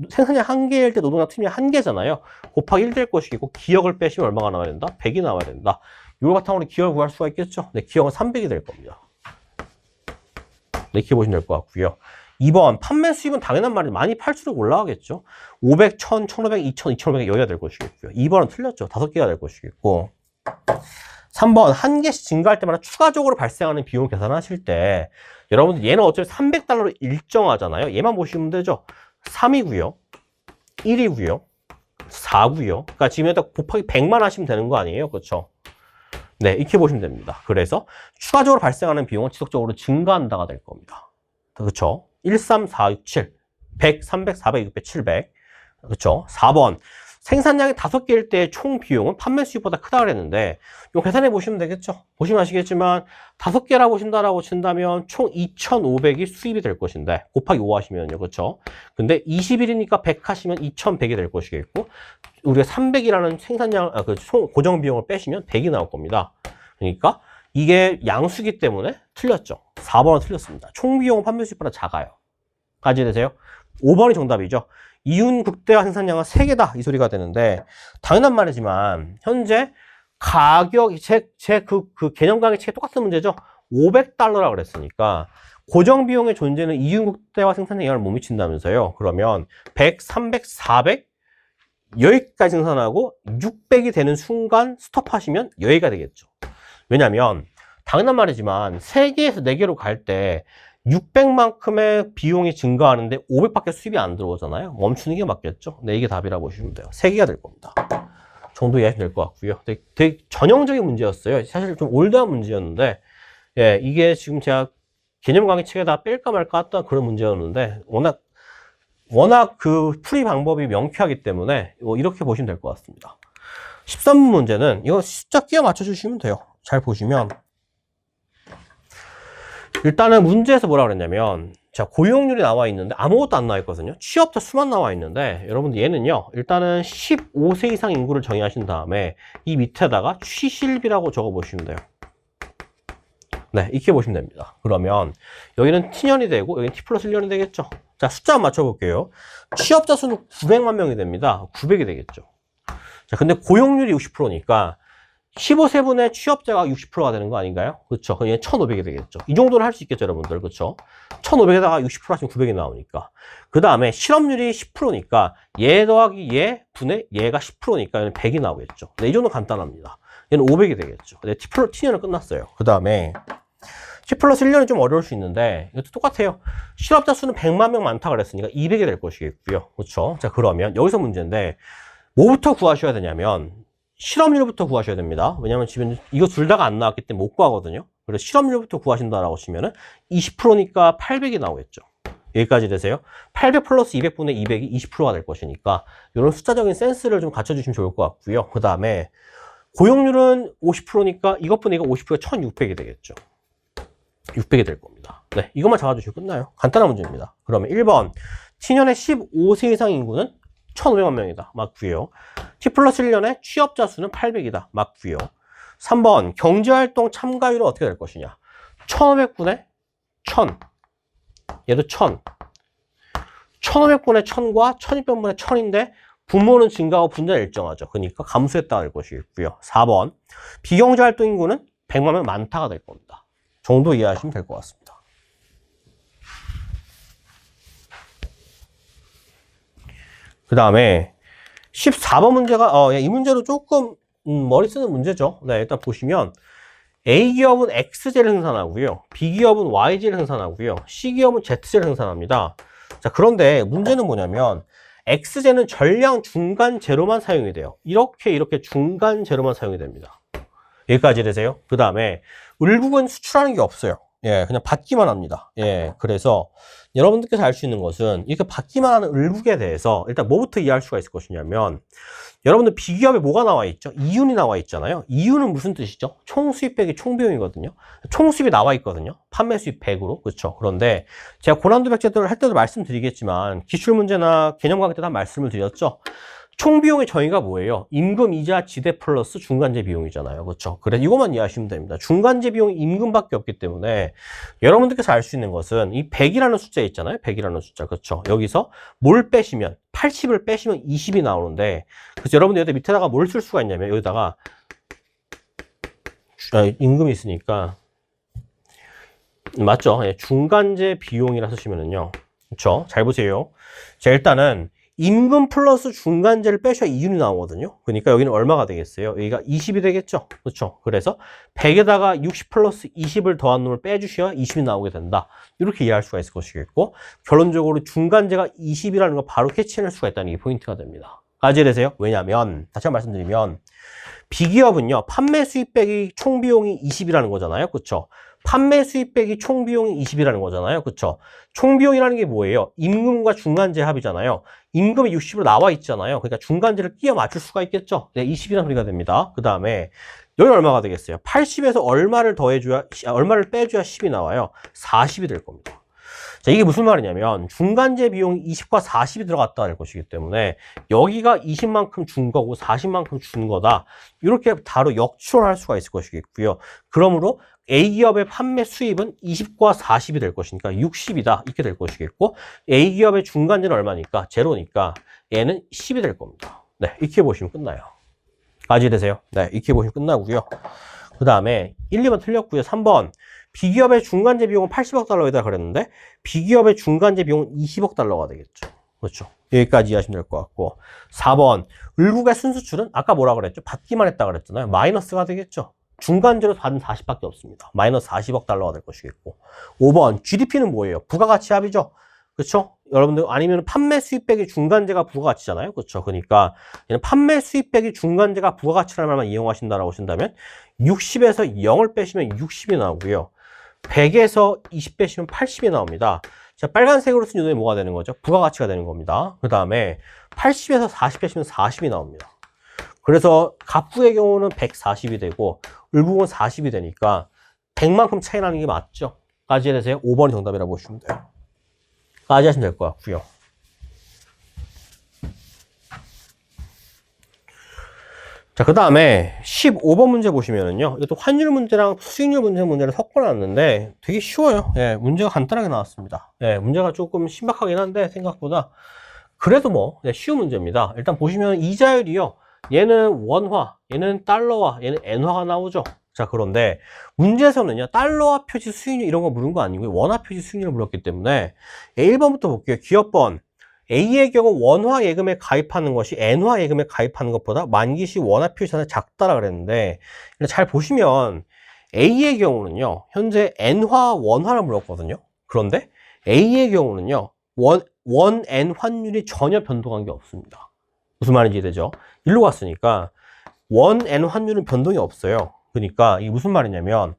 S1: 생산량 1개일 때 노동당 틈이 1개잖아요. 곱하기 1 될 것이고 기억을 빼시면 얼마가 나와야 된다? 100이 나와야 된다. 이걸 바탕으로 기억을 구할 수가 있겠죠? 네, 기억은 300이 될 겁니다. 네, 이렇게 보시면 될 것 같고요. 2번 판매 수입은 당연한 말이 많이 팔수록 올라가겠죠. 500, 1000, 1500, 2000, 2500 여기가 될 것이겠고요. 2번은 틀렸죠. 5개가 될 것이겠고 3번 1개씩 증가할 때마다 추가적으로 발생하는 비용을 계산하실 때 여러분들 얘는 어차피 300달러로 일정하잖아요. 얘만 보시면 되죠. 3이고요. 1이고요. 4고요. 그러니까 지금 일단 곱하기 100만 하시면 되는 거 아니에요. 그렇죠? 네, 이렇게 보시면 됩니다. 그래서 추가적으로 발생하는 비용은 지속적으로 증가한다가 될 겁니다. 그렇죠? 1, 3, 4, 6, 7, 100, 300, 400, 600, 700. 그렇죠? 4번 생산량이 5개일 때 총 비용은 판매 수입보다 크다고 그랬는데 이거 계산해 보시면 되겠죠? 보시면 아시겠지만 5개라 보신다라고 친다면 총 2,500이 수입이 될 것인데 곱하기 5 하시면요. 그렇죠? 근데 20일이니까 100 하시면 2,100이 될 것이겠고 우리가 300이라는 생산량 고정 비용을 빼시면 100이 나올 겁니다. 그러니까 이게 양수기 때문에 틀렸죠. 4번은 틀렸습니다. 총 비용은 판매 수입보다 작아요. 까지 되세요? 5번이 정답이죠. 이윤 극대화 생산량은 3개다 이 소리가 되는데 당연한 말이지만 현재 가격 그 개념 강의 책에 똑같은 문제죠. 500달러라고 그랬으니까 고정 비용의 존재는 이윤 극대화 생산량에 영향을 못 미친다면서요. 그러면 100, 300, 400 여기까지 생산하고 600이 되는 순간 스톱하시면 여기가 되겠죠. 왜냐면 당연한 말이지만 3개에서 4개로 갈 때 600만큼의 비용이 증가하는데 500밖에 수입이 안 들어오잖아요. 멈추는 게 맞겠죠. 네, 이게 답이라고 보시면 돼요. 3개가 될 겁니다. 정도 이해하시면 될 것 같고요. 되게 전형적인 문제였어요. 사실 좀 올드한 문제였는데 예, 이게 지금 제가 개념 강의 책에다 뺄까 말까 했던 그런 문제였는데 워낙 그 풀이 방법이 명쾌하기 때문에 이렇게 보시면 될 것 같습니다. 13번 문제는 이거 숫자 끼워 맞춰주시면 돼요. 잘 보시면 일단은 문제에서 뭐라 그랬냐면, 자, 고용률이 나와 있는데 아무것도 안 나와 있거든요. 취업자 수만 나와 있는데, 여러분들 얘는요, 일단은 15세 이상 인구를 정의하신 다음에 이 밑에다가 취실비라고 적어 보시면 돼요. 네, 이렇게 보시면 됩니다. 그러면 여기는 T년이 되고 여기는 T 플러스 1년이 되겠죠. 자, 숫자 한번 맞춰볼게요. 취업자 수는 900만 명이 됩니다. 900이 되겠죠. 자, 근데 고용률이 60%니까 15세분의 취업자가 60%가 되는 거 아닌가요? 그렇죠. 그럼 얘는 1,500이 되겠죠. 이 정도는 할 수 있겠죠, 여러분들. 그렇죠? 1,500에다가 60% 하시면 900이 나오니까. 그 다음에 실업률이 10%니까 얘 더하기 얘 분의 얘가 10%니까 얘는 100이 나오겠죠. 네, 이 정도 간단합니다. 얘는 500이 되겠죠. 네, T년은 끝났어요. 그 다음에 T 플러스 1년이 좀 어려울 수 있는데 이것도 똑같아요. 실업자 수는 100만 명 많다 그랬으니까 200이 될 것이겠고요. 그렇죠? 자, 그러면 여기서 문제인데 뭐부터 구하셔야 되냐면 실업률부터 구하셔야 됩니다. 왜냐면 지금 이거 둘 다가 안 나왔기 때문에 못 구하거든요. 그래서 실업률부터 구하신다라고 치면은 20%니까 800이 나오겠죠. 여기까지 되세요. 800 플러스 200분의 200이 20%가 될 것이니까 이런 숫자적인 센스를 좀 갖춰주시면 좋을 것 같고요. 그 다음에 고용률은 50%니까 이것분의 이거 50%가 1600이 되겠죠. 600이 될 겁니다. 네, 이것만 잡아주시면 끝나요. 간단한 문제입니다. 그러면 1번 T년의 15세 이상 인구는 1,500만 명이다. 맞고요. T 플러스 1년에 취업자 수는 800이다. 맞고요. 3번 경제활동 참가율은 어떻게 될 것이냐. 1,500분의 1000. 얘도 1000. 1,500분의 1000과 1,200분의 1000인데 분모는 증가하고 분자는 일정하죠. 그러니까 감소했다가 될 것이겠고요. 4번 비경제활동 인구는 100만 명 많다가 될 겁니다. 정도 이해하시면 될 것 같습니다. 그 다음에 14번 문제가 이 문제도 조금 머리 쓰는 문제죠. 네, 일단 보시면 A기업은 X제를 생산하고요. B기업은 Y제를 생산하고요. C기업은 Z제를 생산합니다. 자, 그런데 문제는 뭐냐면 X제는 전량 중간 재료만 사용이 돼요. 이렇게 중간 재료만 사용이 됩니다. 여기까지 되세요. 그 다음에 을국은 수출하는 게 없어요. 예, 그냥 받기만 합니다. 예, 그래서 여러분들께서 알 수 있는 것은 이렇게 받기만 하는 을국에 대해서 일단 뭐부터 이해할 수가 있을 것이냐면 여러분들 비기업에 뭐가 나와 있죠? 이윤이 나와 있잖아요. 이윤은 무슨 뜻이죠? 총수입 빼기 총비용이거든요. 총수입이 나와 있거든요. 판매 수입 100으로. 그렇죠. 그런데 제가 고난도 백제도를 할 때도 말씀드리겠지만 기출문제나 개념 강의 때도 한 말씀을 드렸죠. 총비용의 정의가 뭐예요? 임금이자 지대 플러스 중간재 비용이잖아요. 그렇죠? 그래 이것만 이해하시면 됩니다. 중간재 비용이 임금밖에 없기 때문에 여러분들께서 알 수 있는 것은 이 100이라는 숫자 있잖아요. 100이라는 숫자. 그렇죠? 여기서 뭘 빼시면 80을 빼시면 20이 나오는데 그래서 여러분들 여기 밑에다가 뭘 쓸 수가 있냐면 여기다가 임금이 있으니까 맞죠? 예, 중간재 비용이라 쓰시면은요. 그렇죠? 잘 보세요. 자, 일단은 임금 플러스 중간재를 빼셔야 이윤이 나오거든요. 그러니까 여기는 얼마가 되겠어요? 여기가 20이 되겠죠? 그렇죠? 그래서 100에다가 60 플러스 20을 더한 놈을 빼주셔야 20이 나오게 된다. 이렇게 이해할 수가 있을 것이겠고 결론적으로 중간재가 20이라는 거 바로 캐치해낼 수가 있다는 게 포인트가 됩니다. 까지 되세요? 왜냐하면 다시 한번 말씀드리면 비기업은요. 판매 수입 빼기 총비용이 20이라는 거잖아요. 그렇죠? 판매 수입 빼기 총비용이 20이라는 거잖아요. 그렇죠? 총비용이라는 게 뭐예요? 임금과 중간재 합이잖아요. 임금이 60으로 나와 있잖아요. 그러니까 중간재를 끼워 맞출 수가 있겠죠. 네, 20이라는 소리가 됩니다. 그 다음에 여기 얼마가 되겠어요? 80에서 얼마를 빼줘야 10이 나와요? 40이 될 겁니다. 자, 이게 무슨 말이냐면 중간재 비용이 20과 40이 들어갔다 할 것이기 때문에 여기가 20만큼 준 거고 40만큼 준 거다. 이렇게 바로 역추론할 수가 있을 것이겠고요. 그러므로 A기업의 판매 수입은 20과 40이 될 것이니까 60이다. 이렇게 될 것이겠고 A기업의 중간재는 얼마니까? 제로니까 얘는 10이 될 겁니다. 네, 이렇게 보시면 끝나요. 까지 되세요? 네, 이렇게 보시면 끝나고요. 그 다음에 1, 2번 틀렸고요. 3번 B기업의 중간재 비용은 80억 달러이다 그랬는데 B기업의 중간재 비용은 20억 달러가 되겠죠. 그렇죠. 여기까지 이해하시면 될 것 같고 4번 을국의 순수출은 아까 뭐라 그랬죠? 받기만 했다 그랬잖아요. 마이너스가 되겠죠. 중간재로 받은 40밖에 없습니다. 마이너스 40억 달러가 될 것이겠고 5번 GDP는 뭐예요? 부가가치 합이죠. 그렇죠? 여러분들 아니면 판매 수입 빼기 중간재가 부가가치잖아요. 그렇죠? 그러니까 얘는 판매 수입 빼기 중간재가 부가가치라는 말만 이용하신다라고 하신다면 60에서 0을 빼시면 60이 나오고요. 100에서 20 빼시면 80이 나옵니다. 자, 빨간색으로 쓴 요놈이 뭐가 되는 거죠? 부가가치가 되는 겁니다. 그 다음에 80에서 40 빼시면 40이 나옵니다. 그래서 갑부의 경우는 140이 되고 을국은 40이 되니까 100만큼 차이 나는 게 맞죠? 까지 해서 5번이 정답이라고 보시면 돼요. 까지 하시면 될 것 같고요. 자, 그 다음에 15번 문제 보시면은요. 이것도 환율 문제랑 수익률 문제를 섞어놨는데 되게 쉬워요. 예, 문제가 간단하게 나왔습니다. 예, 문제가 조금 신박하긴 한데 생각보다 그래도 뭐 쉬운 문제입니다. 일단 보시면 이자율이요. 얘는 원화, 얘는 달러화, 얘는 엔화가 나오죠. 자, 그런데 문제에서는요. 달러화 표시 수익률 이런 거 물은 거 아니고요. 원화 표시 수익률을 물었기 때문에 1번부터 볼게요. 기업번. A의 경우 원화 예금에 가입하는 것이 엔화 예금에 가입하는 것보다 만기시 원화 표시자산이 작다라 그랬는데 잘 보시면 A의 경우는요 현재 엔화 원화를 물었거든요. 그런데 A의 경우는요 원-엔 환율이 전혀 변동한 게 없습니다. 무슨 말인지 이해되죠? 일로 갔으니까 원-엔 환율은 변동이 없어요. 그러니까 이게 무슨 말이냐면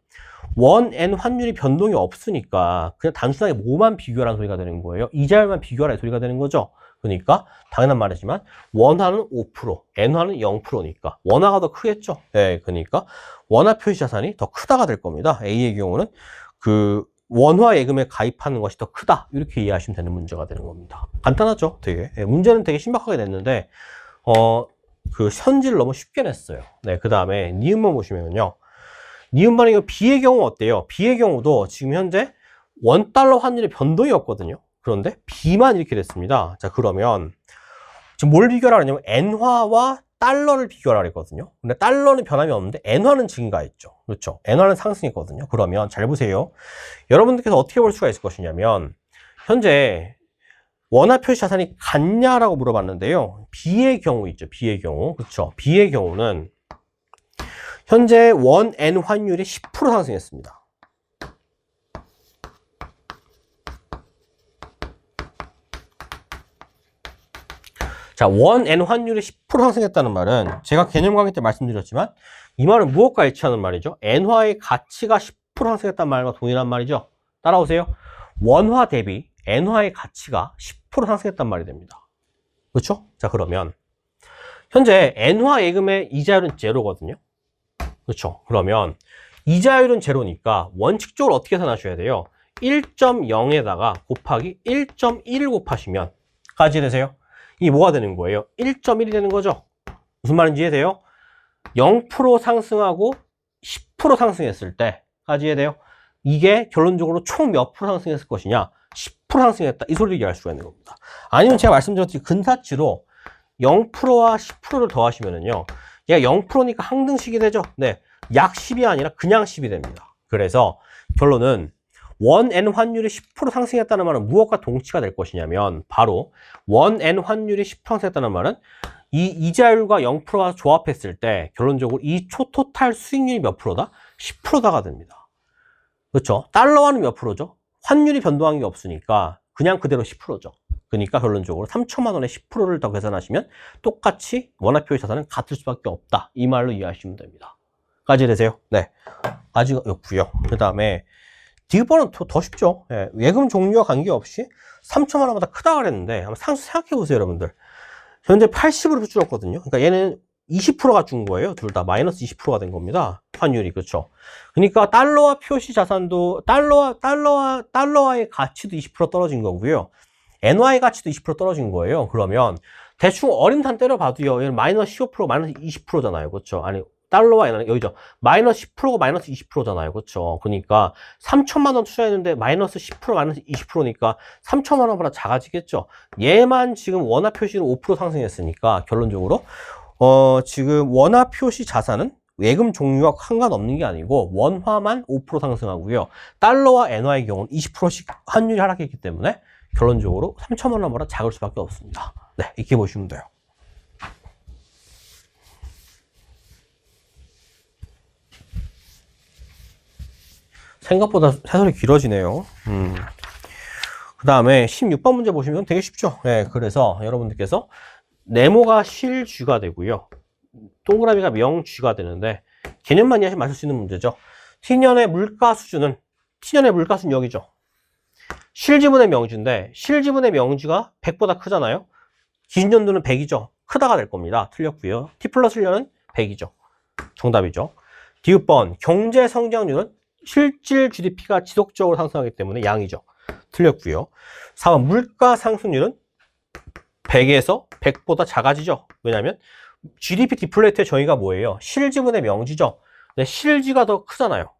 S1: 원-엔 환율이 변동이 없으니까 그냥 단순하게 뭐만 비교하라는 소리가 되는 거예요. 이자율만 비교하라는 소리가 되는 거죠. 그러니까 당연한 말이지만 원화는 5%, 엔화는 0%니까 원화가 더 크겠죠. 네, 그러니까 원화 표시 자산이 더 크다가 될 겁니다. A의 경우는 그 원화 예금에 가입하는 것이 더 크다. 이렇게 이해하시면 되는 문제가 되는 겁니다. 간단하죠? 되게. 네, 문제는 되게 신박하게 냈는데 그 현지를 너무 쉽게 냈어요. 네, 그 다음에 니은만 보시면요. 니은반의 경우 B의 경우 어때요? B의 경우도 지금 현재 원달러 환율의 변동이 없거든요. 그런데 B만 이렇게 됐습니다. 자, 그러면 지금 뭘 비교하라 하냐면 엔화와 달러를 비교하라 했거든요. 근데 달러는 변함이 없는데 엔화는 증가했죠. 그렇죠? 엔화는 상승했거든요. 그러면 잘 보세요. 여러분들께서 어떻게 볼 수가 있을 것이냐면 현재 원화 표시 자산이 같냐라고 물어봤는데요. B의 경우 있죠. B의 경우. 그렇죠? B의 경우는 현재 원-엔 환율이 10% 상승했습니다. 자, 원-엔 환율이 10% 상승했다는 말은 제가 개념 강의 때 말씀드렸지만 이 말은 무엇과 일치하는 말이죠? 엔화의 가치가 10% 상승했다는 말과 동일한 말이죠. 따라오세요. 원화 대비 엔화의 가치가 10% 상승했단 말이 됩니다. 그렇죠? 자, 그러면 현재 엔화 예금의 이자율은 제로거든요. 그렇죠? 그러면 이자율은 제로니까 원칙적으로 어떻게 계산하셔야 돼요? 1.0에다가 곱하기 1.1을 곱하시면 까지 되세요? 이게 뭐가 되는 거예요? 1.1이 되는 거죠? 무슨 말인지 이해돼요? 0% 상승하고 10% 상승했을 때까지 이해돼요? 이게 결론적으로 총 몇 프로 상승했을 것이냐? 10% 상승했다. 이 소리를 이해할 수가 있는 겁니다. 아니면 제가 말씀드렸듯이 근사치로 0%와 10%를 더하시면은요. 얘가 0%니까 항등식이 되죠. 네, 약 10이 아니라 그냥 10이 됩니다. 그래서 결론은 원-엔 환율이 10% 상승했다는 말은 무엇과 동치가 될 것이냐면 바로 원-엔 환율이 10% 상승했다는 말은 이 이자율과 0%가 조합했을 때 결론적으로 이 초토탈 수익률이 몇 프로다? 10%다가 됩니다. 그렇죠? 달러화는 몇 프로죠? 환율이 변동한 게 없으니까 그냥 그대로 10%죠. 그러니까 결론적으로 3천만 원에 10%를 더 계산하시면 똑같이 원화표의 자산은 같을 수밖에 없다. 이 말로 이해하시면 됩니다. 까지 되세요? 네. 까지가 없고요. 그 다음에 디귿번은 더 쉽죠. 예, 예금 종류와 관계없이 3천만 원보다 크다 그랬는데 한번 생각해 보세요, 여러분들. 현재 80으로 줄었거든요. 그러니까 얘는 20%가 준 거예요. 둘 다 마이너스 20%가 된 겁니다. 환율이. 그렇죠. 그러니까 달러화 표시 자산도 달러화의 가치도 20% 떨어진 거고요. 엔화의 가치도 20% 떨어진 거예요. 그러면 대충 어림탄 때려봐도요. 얘는 마이너스 15%, 마이너스 20%잖아요. 그렇죠. 아니 달러와 엔화는 여기죠. 마이너스 10%가 마이너스 20%잖아요. 그렇죠. 그러니까 3천만 원 투자했는데 마이너스 10%, 마이너스 20%니까 3천만 원보다 작아지겠죠. 얘만 지금 원화 표시로 5% 상승했으니까 결론적으로 지금 원화 표시 자산은 예금 종류와 상관없는 게 아니고 원화만 5% 상승하고요. 달러와 엔화의 경우는 20%씩 환율이 하락했기 때문에 결론적으로 3천만 원보다 작을 수밖에 없습니다. 네, 이렇게 보시면 돼요. 생각보다 해설이 길어지네요. 그 다음에 16번 문제 보시면 되게 쉽죠. 네, 그래서 여러분들께서 네모가 실쥐가 되고요. 동그라미가 명쥐가 되는데 개념만 이해하시면 맞을 수 있는 문제죠. T년의 물가 수준은 T년의 물가 수준 여기죠. 실지분의 명쥐인데 실지분의 명쥐가 100보다 크잖아요. 기준연도는 100이죠. 크다가 될 겁니다. 틀렸고요. T 플러스 1년은 100이죠. 정답이죠. 디귿번 경제 성장률은 실질 GDP가 지속적으로 상승하기 때문에 양이죠. 틀렸고요. 4번 물가 상승률은 100에서 100보다 작아지죠. 왜냐하면 GDP 디플레이트의 정의가 뭐예요? 실지분의 명지죠. 근데 실지가 더 크잖아요.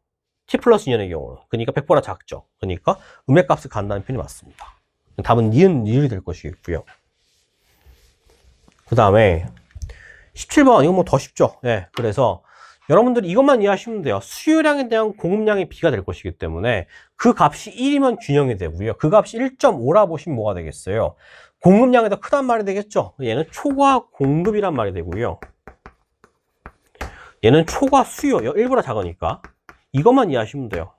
S1: T 플러스 2년의 경우는. 그러니까 100보다 작죠. 그러니까 음액값을 간다는 표현이 맞습니다. 답은 니은이 될 것이고요. 그 다음에 17번 이건 뭐 더 쉽죠. 네, 그래서 여러분들이 이것만 이해하시면 돼요. 수요량에 대한 공급량이 B가 될 것이기 때문에 그 값이 1이면 균형이 되고요. 그 값이 1.5라 보시면 뭐가 되겠어요? 공급량이 더 크단 말이 되겠죠. 얘는 초과 공급이란 말이 되고요. 얘는 초과 수요, 1보다 작으니까 이것만 이해하시면 돼요.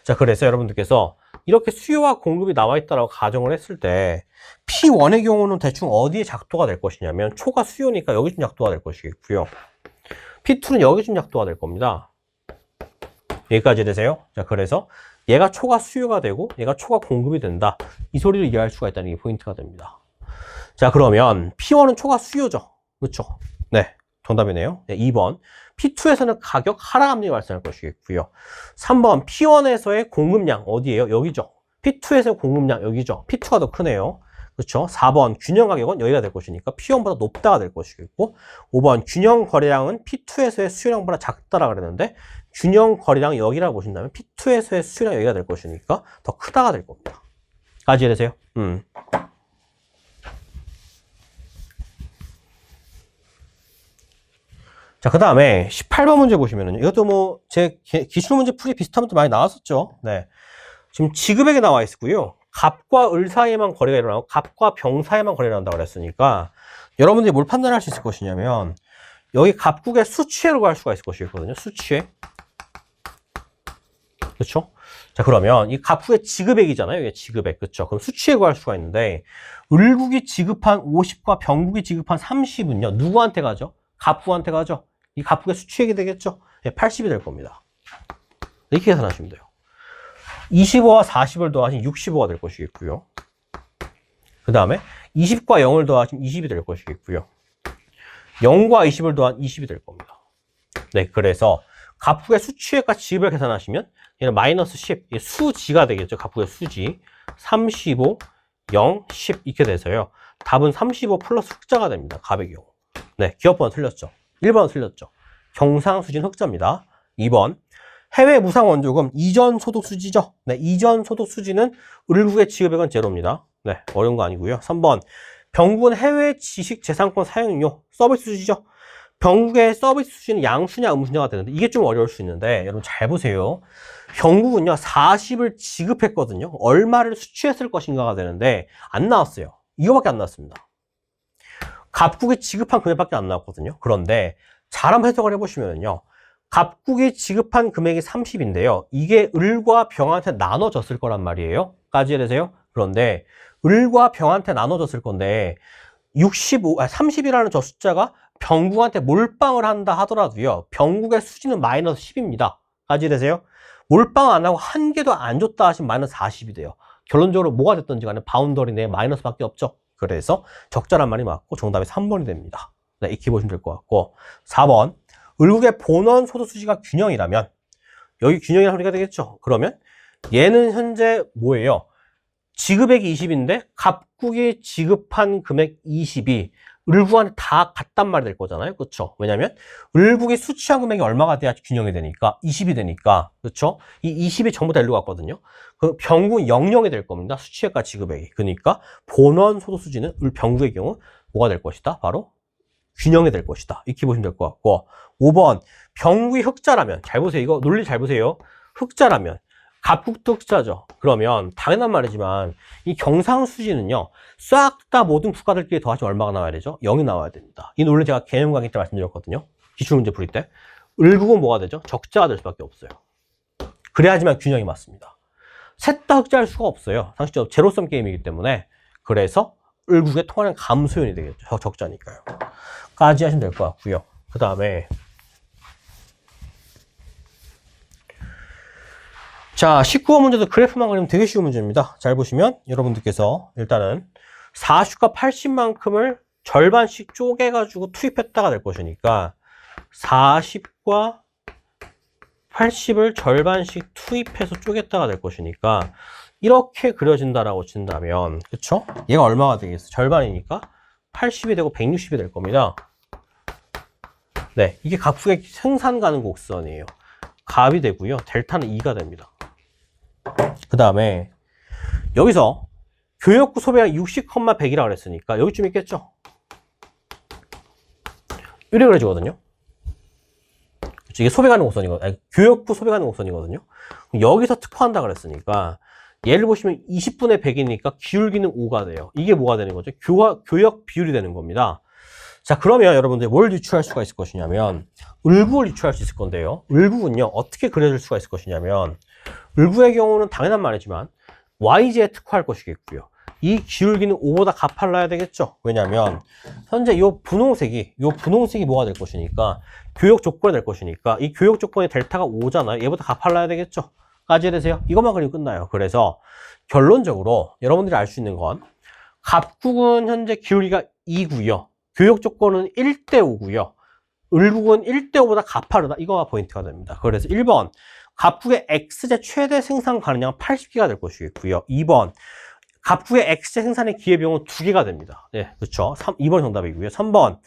S1: 자, 그래서 여러분들께서 이렇게 수요와 공급이 나와 있다고 가정을 했을 때 P1의 경우는 대충 어디에 작도가 될 것이냐면 초과 수요니까 여기 좀 작도가 될 것이겠고요. P2는 여기 좀 작도가 될 겁니다. 여기까지 되세요? 자, 그래서 얘가 초과 수요가 되고 얘가 초과 공급이 된다. 이 소리를 이해할 수가 있다는 게 포인트가 됩니다. 자, 그러면 P1은 초과 수요죠. 그렇죠? 네, 정답이네요. 네, 2번. P2에서는 가격 하락 압력이 발생할 것이겠고요. 3번 P1에서의 공급량 어디예요? 여기죠. P2에서의 공급량 여기죠. P2가 더 크네요. 그렇죠? 4번 균형 가격은 여기가 될 것이니까 P1보다 높다가 될 것이겠고 5번 균형 거래량은 P2에서의 수요량보다 작다라 그랬는데 균형 거래량이 여기라고 보신다면 P2에서의 수요량이 여기가 될 것이니까 더 크다가 될 겁니다. 까지 이해되세요? 자, 그 다음에 18번 문제 보시면은 이것도 뭐 제 기출문제 풀이 비슷한 것도 많이 나왔었죠. 네. 지금 지급액에 나와 있고요. 갑과 을 사이에만 거래가 일어나고 갑과 병 사이에만 거래가 일어난다고 그랬으니까 여러분들이 뭘 판단할 수 있을 것이냐면 여기 갑국의 수취액을 할 수가 있을 것이거든요. 수취액. 그렇죠? 자, 그러면 이 갑국의 지급액이잖아요. 이게 지급액. 그렇죠? 그럼 수취액을 할 수가 있는데 을국이 지급한 50과 병국이 지급한 30은요. 누구한테 가죠? 갑국한테 가죠. 이 갑국의 수취액이 되겠죠? 80이 될 겁니다. 이렇게 계산하시면 돼요. 25와 40을 더하시면 65가 될 것이겠고요. 그 다음에 20과 0을 더하시면 20이 될 것이겠고요. 0과 20을 더한 20이 될 겁니다. 네, 그래서 갑국의 수취액과 지급을 계산하시면 얘는 마이너스 10, 수지가 되겠죠. 갑국의 수지. 35, 0, 10 이렇게 돼서요. 답은 35 플러스 흑자가 됩니다. 갑의 경우. 네, 기업번호 틀렸죠. 1번은 틀렸죠. 경상수지는 흑자입니다. 2번. 해외 무상 원조금 이전 소득 수지죠. 네, 이전 소득 수지는 을국의 지급액은 제로입니다. 네, 어려운 거 아니고요. 3번. 병국은 해외 지식 재산권 사용료 서비스 수지죠. 병국의 서비스 수지는 양수냐 음수냐가 되는데 이게 좀 어려울 수 있는데 여러분 잘 보세요. 병국은요 40을 지급했거든요. 얼마를 수취했을 것인가가 되는데 안 나왔어요. 이거밖에 안 나왔습니다. 갑국이 지급한 금액밖에 안 나왔거든요. 그런데 잘 한번 해석을 해보시면요. 갑국이 지급한 금액이 30인데요. 이게 을과 병한테 나눠졌을 거란 말이에요. 까지 되세요? 그런데 을과 병한테 나눠졌을 건데 30이라는 저 숫자가 병국한테 몰빵을 한다 하더라도요. 병국의 수지는 마이너스 10입니다. 까지 되세요? 몰빵 안 하고 한 개도 안 줬다 하시면 마이너스 40이 돼요. 결론적으로 뭐가 됐든지 간에 바운더리 내에 마이너스밖에 없죠. 그래서 적절한 말이 맞고 정답이 3번이 됩니다. 네, 익히 보시면 될 것 같고 4번. 을국의 본원 소득 수지가 균형이라면 여기 균형이라는 소리가 되겠죠. 그러면 얘는 현재 뭐예요? 지급액이 20인데 갑국이 지급한 금액 20이 을국한테 다 같단 말이 될 거잖아요. 그렇죠? 왜냐면 을국이 수취한 금액이 얼마가 돼야 균형이 되니까 20이 되니까 그렇죠? 이 20이 전부 다 일로 갔거든요. 그 병국은 00이 될 겁니다. 수취액과 지급액이. 그러니까 본원 소득 수지는 병국의 경우 뭐가 될 것이다? 바로 균형이 될 것이다. 이렇게 보시면 될 것 같고 5번 병국이 흑자라면 잘 보세요. 이거 논리 잘 보세요. 흑자라면 갑국도 흑자죠. 그러면 당연한 말이지만 이 경상수지는요. 싹 다 모든 국가들끼리 더하시면 얼마가 나와야 되죠? 0이 나와야 됩니다. 이 논리 제가 개념 강의 때 말씀드렸거든요. 기출문제 풀이 때. 을국은 뭐가 되죠? 적자가 될 수밖에 없어요. 그래야지만 균형이 맞습니다. 셋 다 흑자할 수가 없어요. 상식적으로 제로섬 게임이기 때문에. 그래서 을국에 통하는 감소연이 되겠죠. 적자니까요. 까지 하시면 될 것 같고요. 그 다음에 자 19번 문제도 그래프만 그리면 되게 쉬운 문제입니다. 잘 보시면 여러분들께서 일단은 40과 80만큼을 절반씩 쪼개가지고 투입했다가 될 것이니까 40과 80을 절반씩 투입해서 쪼갰다가 될 것이니까 이렇게 그려진다라고 친다면, 그쵸? 얘가 얼마가 되겠어? 절반이니까 80이 되고 160이 될 겁니다. 네, 이게 각국의 생산 가능 곡선이에요. 값이 되고요. 델타는 2가 됩니다. 그 다음에 여기서 교역구 소비가 60,100이라고 그랬으니까 여기쯤 있겠죠? 이렇게 그려지거든요. 이게 소비 가능 곡선이거든요. 아니, 교역구 소비 가능 곡선이거든요. 여기서 특화한다 그랬으니까 얘를 보시면 20분의 100이니까 기울기는 5가 돼요. 이게 뭐가 되는 거죠? 교역 비율이 되는 겁니다. 자, 그러면 여러분들 뭘 유추할 수가 있을 것이냐면 을구를 유추할 수 있을 건데요. 을구는요, 어떻게 그려질 수가 있을 것이냐면 을구의 경우는 당연한 말이지만 YG에 특화할 것이겠고요. 이 기울기는 5보다 가팔라야 되겠죠. 왜냐하면 현재 이 분홍색이 뭐가 될 것이니까 교역 조건이 될 것이니까 이 교역 조건의 델타가 5잖아요. 얘보다 가팔라야 되겠죠. 까지 되세요? 이것만 그리면 끝나요. 그래서 결론적으로 여러분들이 알 수 있는 건 갑국은 현재 기울기가 2고요. 교역 조건은 1대 5고요. 을국은 1대 5보다 가파르다. 이거가 포인트가 됩니다. 그래서 1번 갑국의 X제 최대 생산 가능량은 80기가 될 것이겠고요. 2번 갑국의 X제 생산의 기회비용은 2개가 됩니다. 네, 그렇죠. 2번 정답이고요. 3번.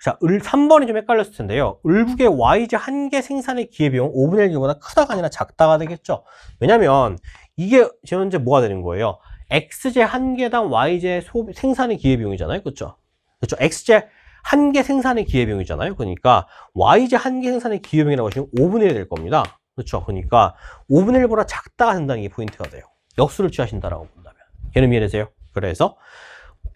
S1: 자, 3번이 좀 헷갈렸을 텐데요. 을국의 Y제 한 개 생산의 기회비용은 5분의 1기보다 크다가 아니라 작다가 되겠죠. 왜냐면 이게 현재 뭐가 되는 거예요? X제 한 개당 Y제 생산의 기회비용이잖아요. 그렇죠? 그렇죠. X제 한 개 생산의 기회비용이잖아요. 그러니까 Y제 한 개 생산의 기회비용이라고 하시면 5분의 1이 될 겁니다. 그렇죠. 그러니까 5분의 1보다 작다가 된다는 게 포인트가 돼요. 역수를 취하신다라고 본다면. 걔는 이해되세요? 그래서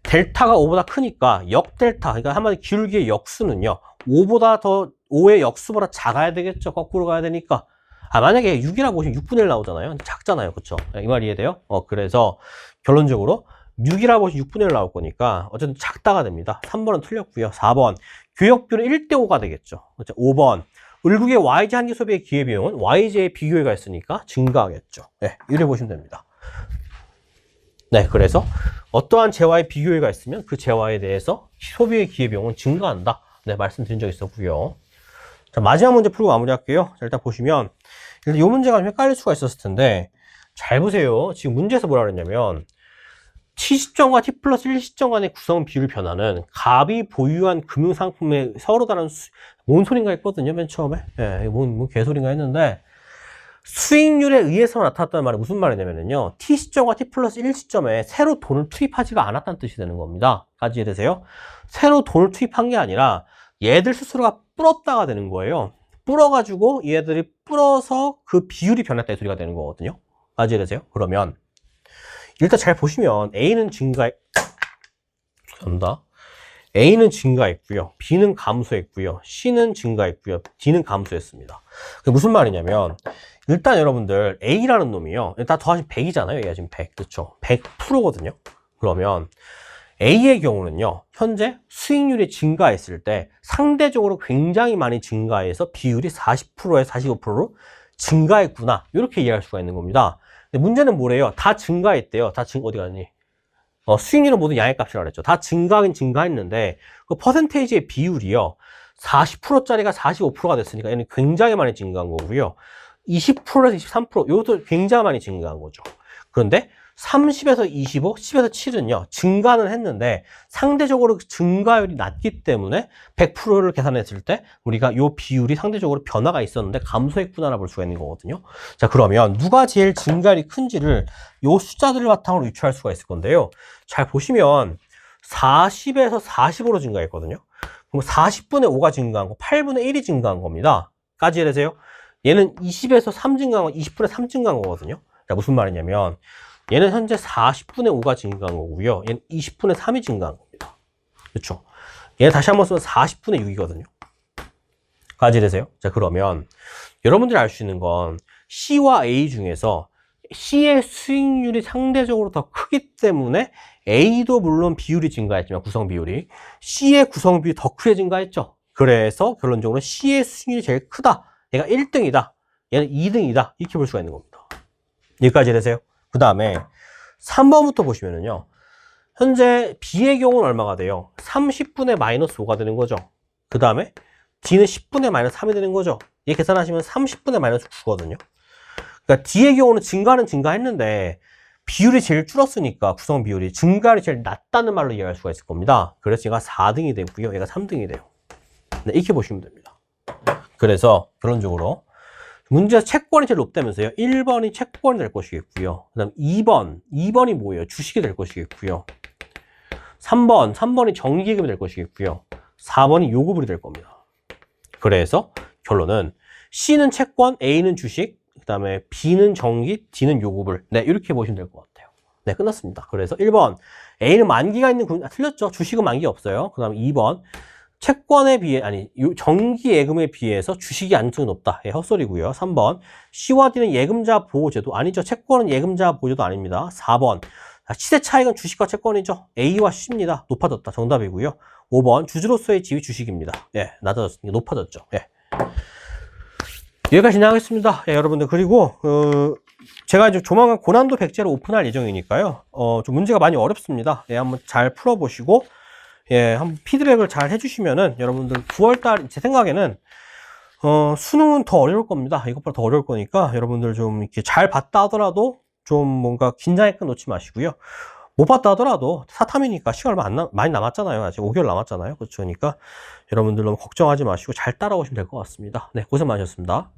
S1: 델타가 5보다 크니까 역델타, 그러니까 한마디 기울기의 역수는요, 5의 역수보다 작아야 되겠죠. 거꾸로 가야 되니까. 만약에 6이라고 보시면 6분의 1 나오잖아요. 작잖아요. 그쵸? 이 말 이해돼요? 그래서 결론적으로 6이라고 보시면 6분의 1 나올 거니까 어쨌든 작다가 됩니다. 3번은 틀렸고요. 4번 교역비율은 1대 5가 되겠죠. 그렇죠? 5번 을국의 YJ 한개 소비의 기회비용은 YJ의 비교회가 있으니까 증가하겠죠. 네, 이렇게 보시면 됩니다. 네, 그래서 어떠한 재화의 비교회가 있으면 그 재화에 대해서 소비의 기회비용은 증가한다. 네, 말씀드린 적 있었고요. 자, 마지막 문제 풀고 마무리할게요. 자, 일단 보시면 일단 이 문제가 좀 헷갈릴 수가 있었을 텐데 잘 보세요. 지금 문제에서 뭐라 그랬냐면 T 시점과 T 플러스 1 시점 간의 구성 비율 변화는 갑이 보유한 금융상품에 서로 다른 뭔 소린가 했거든요. 맨 처음에. 예, 뭔 개소린가 했는데 수익률에 의해서 나타났다는 말은 무슨 말이냐면요. T 시점과 T 플러스 1 시점에 새로 돈을 투입하지가 않았다는 뜻이 되는 겁니다. 까지 이해되세요? 새로 돈을 투입한 게 아니라 얘들 스스로가 불었다가 되는 거예요. 불어가지고 얘들이 불어서 그 비율이 변했다 이 소리가 되는 거거든요. 까지 이해되세요? 그러면 일단 잘 보시면 A는 A는 증가했고요. B는 감소했고요. C는 증가했고요. D는 감소했습니다. 그게 무슨 말이냐면 일단 여러분들 A라는 놈이요. 일단 더하시면 100이잖아요. 얘가 지금 100. 그렇죠? 100%거든요. 그러면 A의 경우는요. 현재 수익률이 증가했을 때 상대적으로 굉장히 많이 증가해서 비율이 40%에서 45%로 증가했구나. 이렇게 이해할 수가 있는 겁니다. 근데 문제는 뭐래요? 다 증가했대요. 어디 갔니? 수익률은 모두 양의 값이라고 그랬죠. 다 증가하긴 증가했는데 그 퍼센테이지의 비율이요. 40%짜리가 45%가 됐으니까 얘는 굉장히 많이 증가한 거고요. 20%에서 23% 이것도 굉장히 많이 증가한 거죠. 그런데 30에서 25, 10에서 7은요. 증가는 했는데 상대적으로 증가율이 낮기 때문에 100%를 계산했을 때 우리가 이 비율이 상대적으로 변화가 있었는데 감소했구나 볼 수가 있는 거거든요. 자, 그러면 누가 제일 증가율이 큰지를 이 숫자들을 바탕으로 유추할 수가 있을 건데요. 잘 보시면 40에서 45로 증가했거든요. 그럼 40분의 5가 증가한 거 8분의 1이 증가한 겁니다. 까지 이해되세요? 얘는 20에서 3 증가한 거 20분의 3 증가한 거거든요. 자, 무슨 말이냐면 얘는 현재 40분의 5가 증가한 거고요. 얘는 20분의 3이 증가한 겁니다. 그렇죠? 얘는 다시 한번 쓰면 40분의 6이거든요. 까지 되세요? 자, 그러면 여러분들이 알 수 있는 건 C와 A 중에서 C의 수익률이 상대적으로 더 크기 때문에 A도 물론 비율이 증가했지만 구성 비율이 C의 구성 비율이 더 크게 증가했죠. 그래서 결론적으로 C의 수익률이 제일 크다. 얘가 1등이다. 얘는 2등이다. 이렇게 볼 수가 있는 겁니다. 여기까지 되세요? 그 다음에 3번부터 보시면은요. 현재 B의 경우는 얼마가 돼요? 30분의 마이너스 5가 되는 거죠. 그 다음에 D는 10분의 마이너스 3이 되는 거죠. 얘 계산하시면 30분의 마이너스 9거든요. 그러니까 D의 경우는 증가는 증가했는데 비율이 제일 줄었으니까 구성 비율이 증가율이 제일 낮다는 말로 이해할 수가 있을 겁니다. 그래서 얘가 4등이 되고요. 얘가 3등이 돼요. 네, 이렇게 보시면 됩니다. 그래서 결론적으로 문제에서 채권이 제일 높다면서요. 1번이 채권이 될 것이겠고요. 그 다음 2번이 뭐예요? 주식이 될 것이겠고요. 3번이 정기예금이 될 것이겠고요. 4번이 요구불이 될 겁니다. 그래서 결론은 C는 채권, A는 주식, 그 다음에 B는 정기, D는 요구불. 네, 이렇게 보시면 될 것 같아요. 네, 끝났습니다. 그래서 1번, A는 만기가 있는 틀렸죠? 주식은 만기 없어요. 그 다음에 2번, 채권에 비해, 정기 예금에 비해서 주식이 안정성이 높다. 예, 헛소리고요. 3번, C와 D는 예금자 보호제도. 아니죠. 채권은 예금자 보호제도 아닙니다. 4번, 시세 차익은 주식과 채권이죠. A와 C입니다. 높아졌다. 정답이고요. 5번, 주주로서의 지위 주식입니다. 예, 낮아졌으니까 높아졌죠. 예. 여기까지 진행하겠습니다. 예, 여러분들. 그리고, 제가 이제 조만간 고난도 백제를 오픈할 예정이니까요. 좀 문제가 많이 어렵습니다. 예, 한번 잘 풀어보시고, 예, 한번 피드백을 잘 해주시면은, 여러분들 9월달, 제 생각에는, 수능은 더 어려울 겁니다. 이것보다 더 어려울 거니까, 여러분들 좀 이렇게 잘 봤다 하더라도, 좀 뭔가 긴장의 끈 놓지 마시고요. 못 봤다 하더라도 사탐이니까 시간 얼마 많이 남았잖아요. 아직 5개월 남았잖아요. 그렇죠. 그러니까 여러분들 너무 걱정하지 마시고 잘 따라오시면 될 것 같습니다. 네, 고생 많으셨습니다.